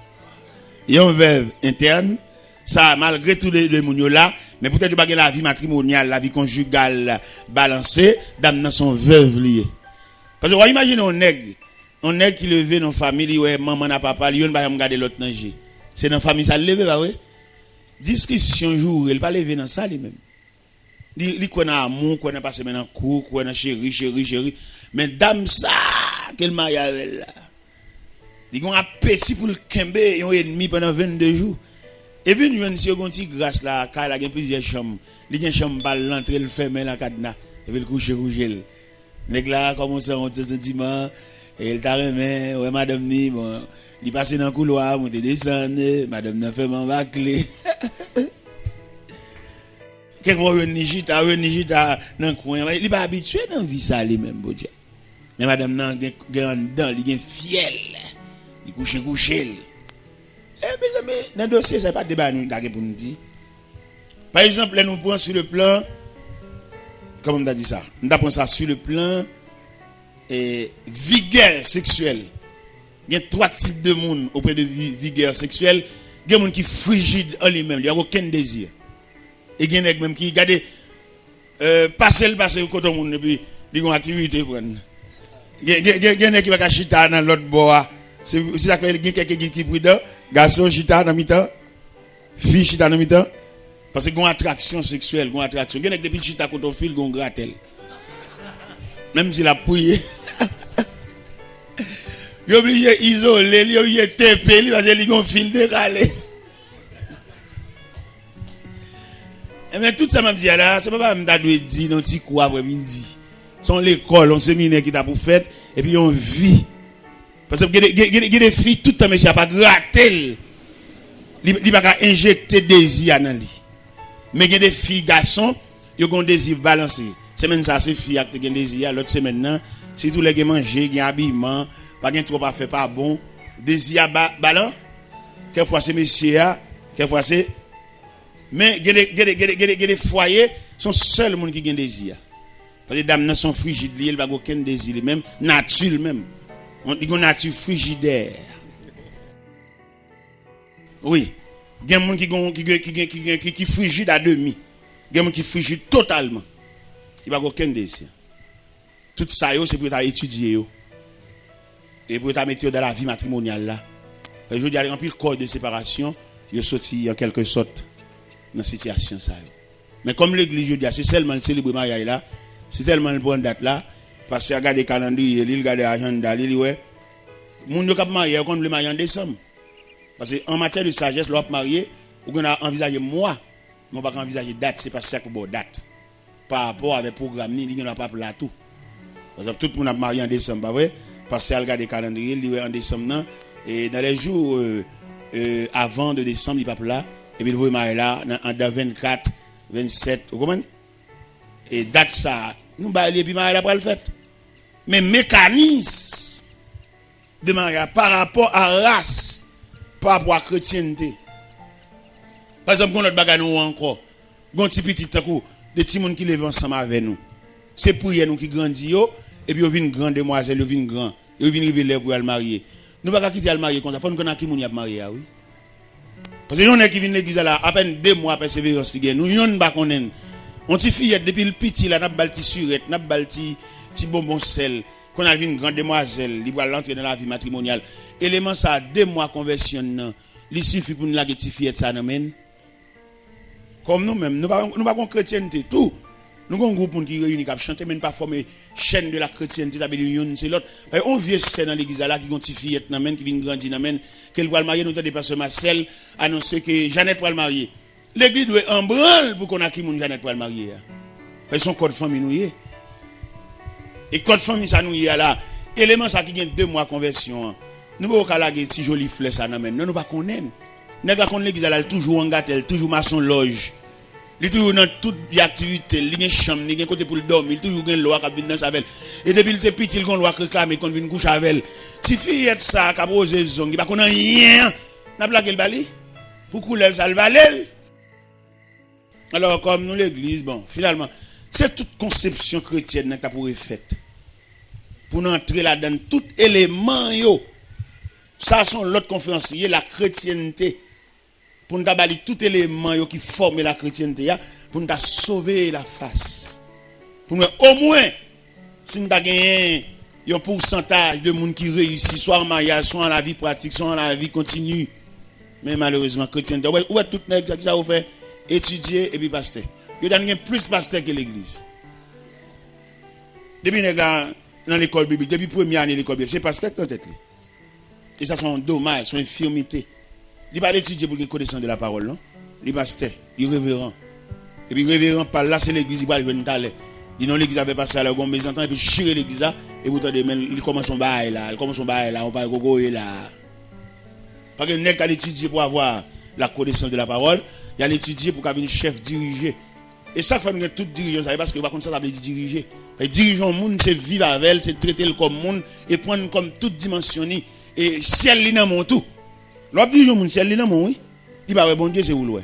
Il y a une veuve interne, ça malgré tout les mounions là, mais peut-être pas la vie matrimoniale, la vie conjugale balancée, dame dans son veuve lié. Parce que vous imaginez un nègre qui levé dans la famille, ouais, maman n'a papa, il va regarder l'autre nager. C'est dans la famille ça levé, bah oui. Discussion jour, il pas lever dans ça lui-même. Il connaît amour, connaît passé maintenant cours, connaît chéri. Mais dame ça, qu'elle m'a y avait là. Ils ont appétit pour le kembe et un ennemi pendant 22 jours. Et puis nous si on petit grâce là, car il a plusieurs chambres. Il y a une chambre balle l'entrée le fermer la cadenas et puis le coucher. Nèg là commence on sentiment et il t'a remis ouais madame ni bon, il passe dans le couloir, monter descendre, madame n'a fait ma clé. Quelquefois on nigita dans le coin, il pas habitué dans vie ça lui même bon Dieu. Mais madame nan gen dedans, il gen fiel. Il coucher. Eh mes amis, dans le dossier, ça pas de débat nous pour nous dire. Par exemple, là nous prenons sur le plan, comment on a dit ça? Nous prenons ça sur le plan vigueur sexuelle. Il y a 3 types de monde auprès de vigueur sexuelle. Il y a des gens qui sont frigides en lui-même, il n'y a aucun désir. Et il y a des gens qui regardent passer au côté monde et puis ils ont activité prendre. Il y a des gens qui vont chita dans l'autre bois. C'est ça que quelqu'un qui prudent, garçon chita dans mi-temps, fille chita dans mi-temps. Parce que il y a une attraction sexuelle, il y a une attraction. Il y a des chita quand on file, il y a un gratel. Même s'il a prié. Il a obligé isoler, il a obligé taper, il a un fil décalé. Et bien tout ça m'a dit là, c'est pas me dire non petit quoi après-midi. Son l'école, on séminaire qui t'a pour faire et puis on vit. Parce que il y a des filles tout le temps mais ça pas gratter. Il pas injecter désir dans lui. Mais il y a des filles garçons, ils ont un désir balancé. Semaine ça c'est fille qui ont désir, l'autre semaine non, si tous les gens manger, gain habillement, pas gain trop pas faire pas bon, désir ballon. Quelquefois c'est monsieur, quelquefois c'est mais il y a des foyers sont seuls monde qui ont désir. Parce que les dames sont frigides, elles n'ont aucun désir, même nature même. On dit qu'on nature frigidaire. Oui. Il y a des gens qui frigide à demi. Il y a des gens qui frigide totalement. Il n'y a aucun désir. Tout ça, c'est pour étudier. Et pour mettre dans la vie matrimoniale. Là. Je veux dire, il y a un peu de corps de séparation. Il est sorti en quelque sorte dans cette situation. Mais comme l'église, je dis, c'est seulement le célébrer mariage là. C'est tellement le bon date là. Parce qu'il regarde le calendrier, il regarde l'agenda, il dit ouais. Moun yo k'ap marié, on le marié en décembre. Parce que en matière de sagesse, l'op marié, on a envisagé mois, mais on pas envisager date, c'est pas ça que bon date. Par rapport avec le programme ni il n'a pas là tout. Parce que tout le monde a marié en décembre, pas vrai? Parce qu'il regarde le calendrier, il dit en décembre non et dans les jours avant de décembre, il pas là et puis il voit marié là en 24, 27, vous comprenez? Et date ça, nous bailler puis marié là pour le fait. Mais mécanisme de mariage par rapport à race, par rapport à chrétienté. Par exemple, quand notre bagage nous encore, quand petit coup, des petits monde qui lèvent ensemble avec nous. C'est pour nous qui grandit et puis on vient grande demoiselle, on vient grand, et on vient révéler pour aller marier. Nous pas quitter le marier comme ça, faut nous connaître qui moun y a marié oui. Parce que nous on qui vient l'église là à peine 2 mois persévérance qui nous yon pas connaître. On ti fillette depuis le petit là n'a balti surette, n'a balti ti bonbon sel, qu'on a vu une grande demoiselle, il va l'entrer dans la vie matrimoniale. Élément ça 2 mois conversion non, il suffit pour nous la ti fillette ça n'amène. Comme nous même, nous pas chrétienté tout. Nous avons un groupe qui réunit qui chanter mais pas former chaîne de la chrétienté, ça veut dire c'est l'autre. On vieux c'est dans l'église là qui ont ti fillette n'amène qui vient grandir n'amène qu'elle va le marier nous des pasteur Marcel annoncer que Jeannette va le marier. L'église doit en branle pour qu'on a qui moun Jeannette pour le marier. Parce son code famille nous y. Et code famille ça nous y là. Élément ça qui gagne 2 mois conversion. Nous pas qu'à la petit joli fleur ça n'amène. Non nous pas connaître. N'est pas qu'on l'église là toujours en gâtel, toujours maçon loge. Il toujours dans toute activité, il y a chambre, il y a côté pour le dormir, il toujours une loi qui vient dans sa velle. Et depuis il était petit, il y a une loi qui réclame qu'on vient coucher avec elle. Si fillette ça qui a posé zone, il pas qu'on a rien. N'a blagué le bali. Pour couler ça le valel. Alors, comme nous, l'église, bon, finalement, c'est toute conception chrétienne qui pour faite. Pour nous entrer là-dedans, tout élément, yo. Ça, sont l'autre conférencier, la chrétienté. Pour nous balayer tout élément yo, qui forme la chrétienté, pour nous sauver la face. Pour nous, au moins, si nous avons gagné un pourcentage de monde qui réussit, soit en mariage, soit en la vie pratique, soit en la vie continue. Mais malheureusement, chrétienté, où est tout le monde qui ça vous fait? Étudier et puis pasteur. Il y a plus pasteur que l'église. Depuis dans l'école biblique, depuis première année de l'école biblique, c'est pasteur qui tête. Et ça c'est un dommage, c'est une infirmité. Il pas d'étudier pour qu'il connaissance de la parole, non? Il pasteur, il révérend. Et puis révérend par là, c'est l'église, il va venir d'aller. Il non l'église avait passé à la gomme, mais entend et puis chirer l'église là, et vous entendez, il commence son bail là, on parle gogo là. Parce que n'est qu'à l'étudier pour avoir la connaissance de la parole, il y a l'étudier pour qu'un chef diriger. Et ça fait que tout dirigeant, ça parce que par contre ça veut dire diriger. Et dirigeant monde, c'est vivre avec elle, c'est traiter le comme monde et prendre comme toute dimension et ciel li nan mon tout. L'autre dirigeant monde ciel li nan mon oui. Il va bon Dieu c'est où l'oué.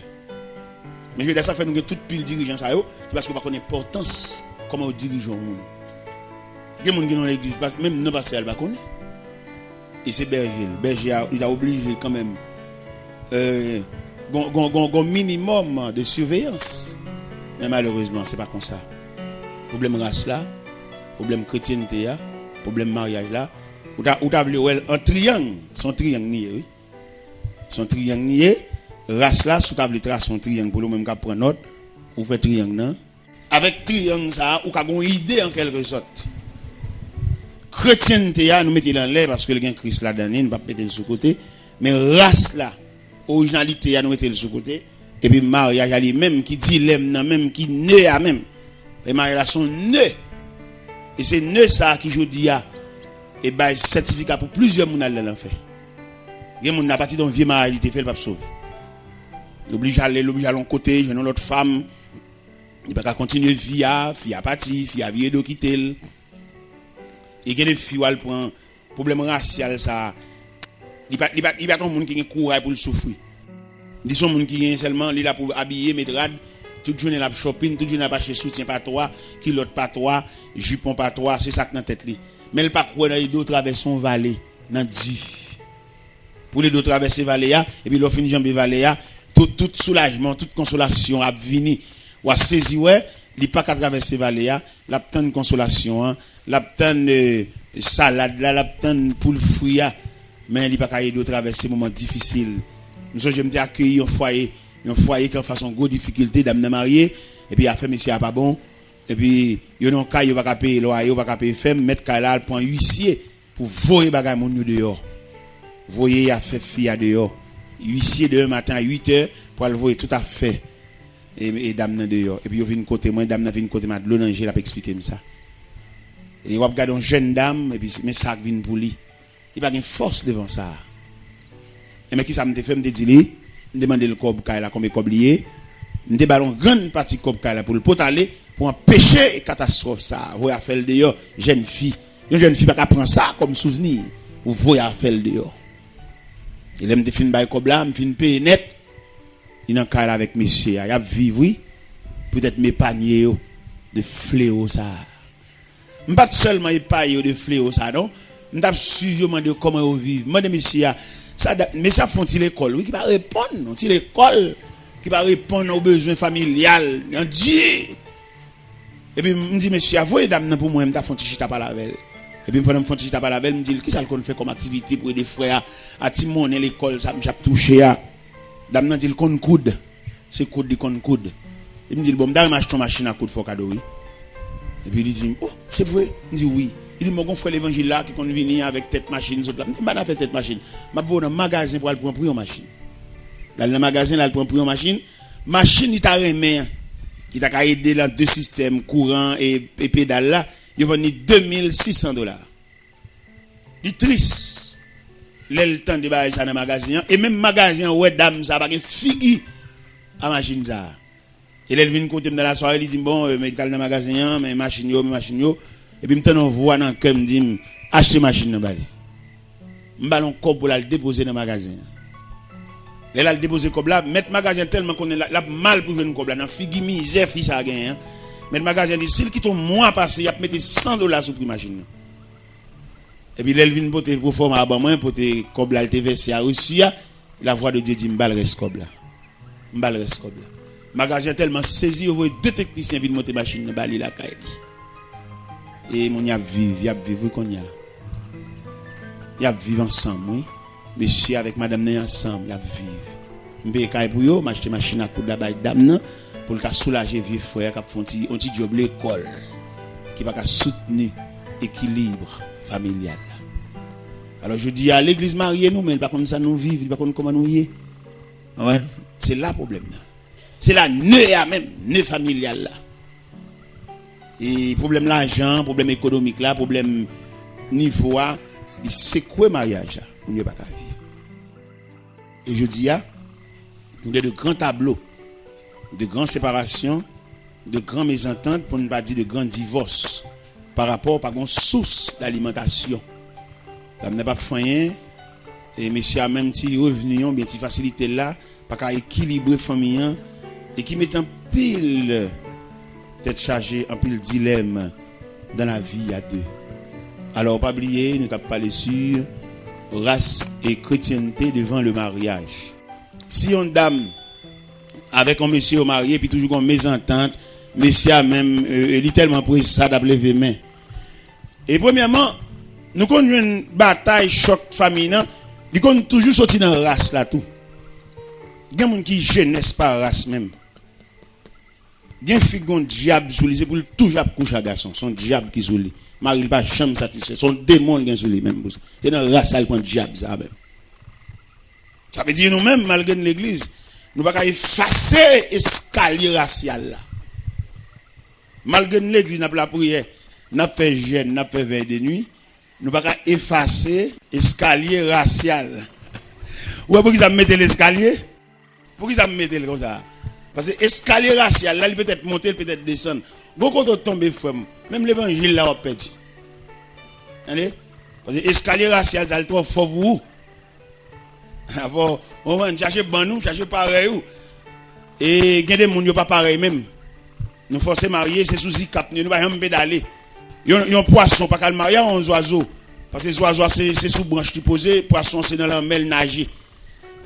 Mais je veux dire ça fait que tout pile dirigeant ça c'est parce que pas connaît l'importance comment on dirige le monde. Il y a des gens qui dans l'église même non passer elle pas connaît. Et c'est berger il a obligé quand même un minimum de surveillance. Mais malheureusement, c'est pas comme ça. Problème race là, problème chrétienté là, problème mariage là, ou t'as vu un triangle, son triangle nié, oui. Son triangle nié, race là, sous table trace son triangle pour le même cap prendre note, ou fait triangle non. Avec triangle ça, ou qu'a une idée en quelque sorte. Chrétienté là, nous mettons dans l'air parce que le gain Christ là dedans, nous pas mettre le sous côté, mais race là, originalité là nous mettons le sous côté. Et puis mariage lui-même qui dit l'aime même qui né à même. Les mariages sont nés. Et c'est né ça qui je dis a et ben certificat pour plusieurs moun aller l'enfer. Il y a moun n'a parti d'un vieux mariage il fait pas sauver. L'oblige à aller l'autre côté, je l'autre femme. Il pas continuer vie à parti, fille à vie de quitter. Et il y a des filles qui prend problème racial ça. Il pas ton monde qui a courage pour le souffrir. Ils sont gens qui seulement là pour habiller mettre rad toute journée la shopping toute journée la acheter soutien pas toi culotte pas toi jupon pas toi c'est ça que dans tête li mais il pas croire dans les deux traverser vallée dans Dieu pour les deux traverser vallée et puis l'on fin jambe vallée tout soulagement toute consolation a venir ou a saisi ouais il pas qu'à traverser vallée la tendre consolation la tendre salade la tendre pour le fruit mais il pas qu'à aider traverser moment difficile. Nous sommes accueillis un foyer qui en façon gros difficulté d'amener marié et puis a fait monsieur a pas bon et puis yo non cas yo pas payer loyer pas payer femme mettre là point huissier pour voyer bagay mon dehors. Voyer a fait fille à dehors. Huissier demain matin à 8h pour le voyer tout à fait et dame dehors et puis yo vinn côté moi dame vinn côté ma l'onanger l'a expliquer ça. Et on regarde une jeune dame et puis mais ça vinn pour lui. Il pas une force devant ça. Et mais qui ça me fait me dire me demander le cob là comme cob lié me ballon grande partie cob là pour le potaler pour empêcher catastrophe ça voya faire dehors jeune fille pas prendre ça comme souvenir pour voya faire dehors il aime définir bail cob là me fin payer net il en cas avec monsieur il a vivre oui peut-être mes paniers de fléau ça pas seulement épaille de fléau ça non m't'a suivi de comment on vivre moi de monsieur ça mais ça font-ils l'école oui qui va répondre non l'école qui va répondre aux besoins familial en Dieu et puis me dit monsieur avouez dame pour moi m'ta font chita par la veille et puis pendant me font chita par la veille me dit qui ça qu'on fait comme activité pour aider frères à timoner l'école ça me touché à dame dit le con coude c'est coude du con coude il me dit bon m'ta m'achète ton machine à coude faut cadeau oui et puis il dit oh c'est vrai il dit oui. Il dit, mon frère l'évangile là, qui est venu avec tête machine, je ne vais pas faire cette machine. Je vais dans le magasin pour aller prendre une machine. Dans le magasin, là, pour prendre une machine. Machine, il t'a remis, qui t'a aidé dans deux systèmes, courant et pédale là, il va venir $2600. Il est triste. Le temps de bailler ça dans le magasin. Et même magasin, ouais, dame, ça va pas figu à machine ça. Et là, il vient côté dans la soirée, il dit, bon, mais dans le magasin, mais machine yo. Et puis maintenant on voit dans que me dit acheter machine dans bali. M'ballon cob pour la déposer dans magasin. Là la déposer cob là, mettre magasin tellement qu'on est là mal pour jouer cob là dans figu misère fi ça gagne. Mais le magasin dit s'il quitte un mois passé, il a mettre $100 sur prix machine. Et puis l'elvin pote pour former à moi pour te cob là te verser à Russie, la voix de Dieu dit m'bal reste cob là. M'bal reste cob là. Magasin tellement saisi, on voit deux techniciens viennent monter machine dans bali la caille. Et mon y a vivre qu'on y a vivre ensemble oui monsieur avec madame né ensemble y a vivre m'paye caille pour yo m'acheter machine à coudre là dame pour le soulager vieux frère qui font un petit job l'école qui va soutenir équilibre familial alors je dis à l'église mariée nous mais pas comme ça nous vivre pas comme comment nous y est Ouais. C'est là le problème. C'est là, nœud même, nœud familial là. Et problème l'argent, problème économique là, problème niveau là, c'est quoi le mariage là? On ne peut pas vivre. Et je dis, il y a de grands tableaux, de grandes séparations, de grands mésententes, pour ne pas dire de grands divorces, par rapport à une source d'alimentation. Ça n'a pas fait et monsieur a même petit revenu, bien petit facilité là, pas qu'à équilibrer famille et qui met en pile tête chargée, en pile dilemme dans la vie à deux. Alors pas oublier, nous avons parlé sur race et chrétienté devant le mariage. Si une dame avec un monsieur au marié puis toujours une mésentente, monsieur a même littéralement pris ça d'appeler les mains. Et premièrement, nous connaissons une bataille choc famille, nous connaissons toujours sorti dans la race là tout. Il y a des gens qui jeunesse par race même. Il y a un diable sous lui, c'est pour toujours coucher à garçon, son diable qui sous lui. Marie pas jamais satisfait, son démon qui sous lui même. C'est dans la race là le diable ça même. Ça veut dire nous-mêmes malgré l'église, nous pas effacer escalier racial là. Malgré l'église n'a pas la prière, n'a fait jeûne, n'a fait veille de nuit, nous pas effacer escalier racial. Ouais, pour qu'ils ça mettre l'escalier? Pour qu'ils ça mettre comme ça? Parce que escalier racial là, il peut être monter, il peut être descendre. Bon quand on tombe frère, même l'évangile là on perd. Allez? Parce que escalier racial ça le trop fort pour vous. Avant on va chercher banou, chercher pareil ou. Et il y a des gens qui pas pareil même. Nous forcer marier, c'est sous cap, nous pas même pédaler. Il y a un poisson pas qu'à le marier, un oiseau. Parce que les oiseaux c'est sous branche tu posé, poisson c'est dans la mer nager.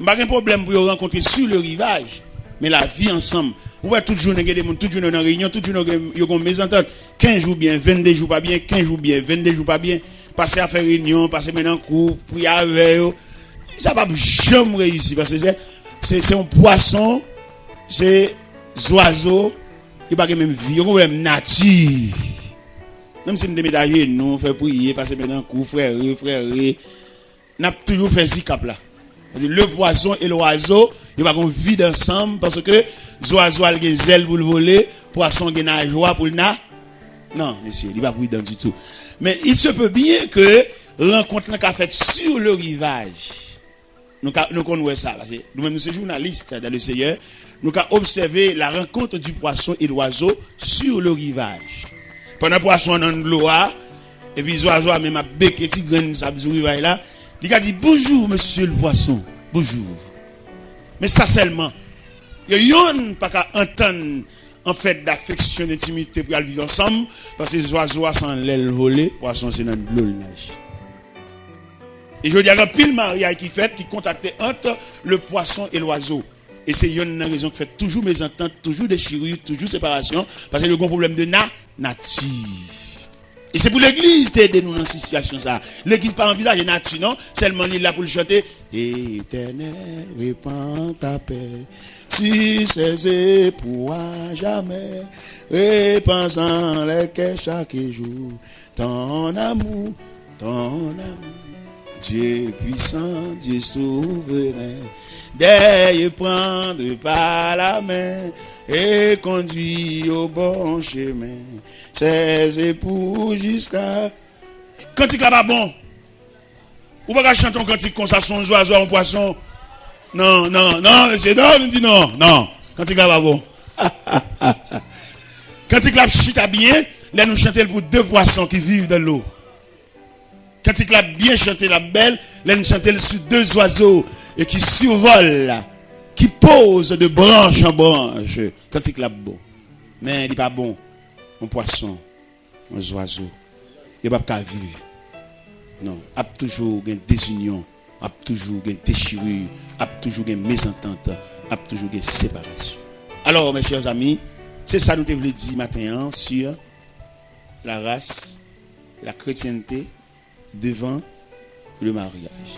Pas de problème pour rencontrer sur le rivage, mais la vie ensemble. Vous voyez toute journée des gens, toute journée dans réunion, toute journée il y a une mésentente, 15 jours bien, 22 jours pas bien, 15 jours bien, 22 jours pas bien, passer à faire réunion, passer maintenant cours, prier avec eux. Ça va jamais réussir parce que c'est un poisson, c'est des oiseaux, il n'y a pas même vie, il y a même nature. Même si nous déménageons, nous faisons prier, passer maintenant cours, frère, on a toujours fait ce cap là. Le poisson et l'oiseau, ils vont vivre ensemble parce que l'oiseau a des ailes pour le voler, poisson a une joie pour le na. Non, monsieur, il va pas prudent du tout. Mais il se peut bien que rencontre qu'a fait sur le rivage. Nous connaissons ça parce que nous-mêmes nous sommes journalistes dans le Seigneur, nous avons observé la rencontre du poisson et de l'oiseau sur le rivage. Pendant le poisson dans l'eau et puis l'oiseau a même béqué petit grain sur le rivage là. Il a dit bonjour monsieur le poisson, bonjour. Mais ça seulement. Il y a pas qu'à entendre en fait d'affection, d'intimité pour vivre ensemble parce que les oiseaux sont l'aile volée, poisson c'est dans l'eau nage. Et je dis à pile mariage qui fait qui contacte entre le poisson et l'oiseau. Et c'est une raison qui fait toujours mésentente, toujours déchirure, toujours séparation parce qu'il y a un problème de nature. Et c'est pour l'église d'aider nous dans cette situation ça. L'église pas envisage nature non, seulement il est là pour le chanter. Éternel, répands ta paix sur ses époux à jamais. Répands en les cœurs chaque jour. Ton amour. Dieu puissant, Dieu souverain. D'ailleurs prendre par la main et conduit au bon chemin. Ses époux jusqu'à... Cantique là pas bon. Ou pas chanter un cantique comme ça, son oiseau, un poisson. Non, monsieur, non, dit non. Cantique là pas bon. Cantique là chita bien, là nous chanter pour deux poissons qui vivent dans l'eau. Cantique là bien chanté la belle, là nous chanter sur deux oiseaux et qui survolent, qui posent de branche en branche. Cantique là bon. Mais il n'est pas bon. Un poisson, un oiseau, il ne peut pas vivre. Non, il y a toujours une désunion, il y a toujours une déchirure, il y a toujours une mésentente, il y a toujours une séparation. Alors, mes chers amis, c'est ça que nous te voulons dire maintenant sur la race, la chrétienté devant le mariage.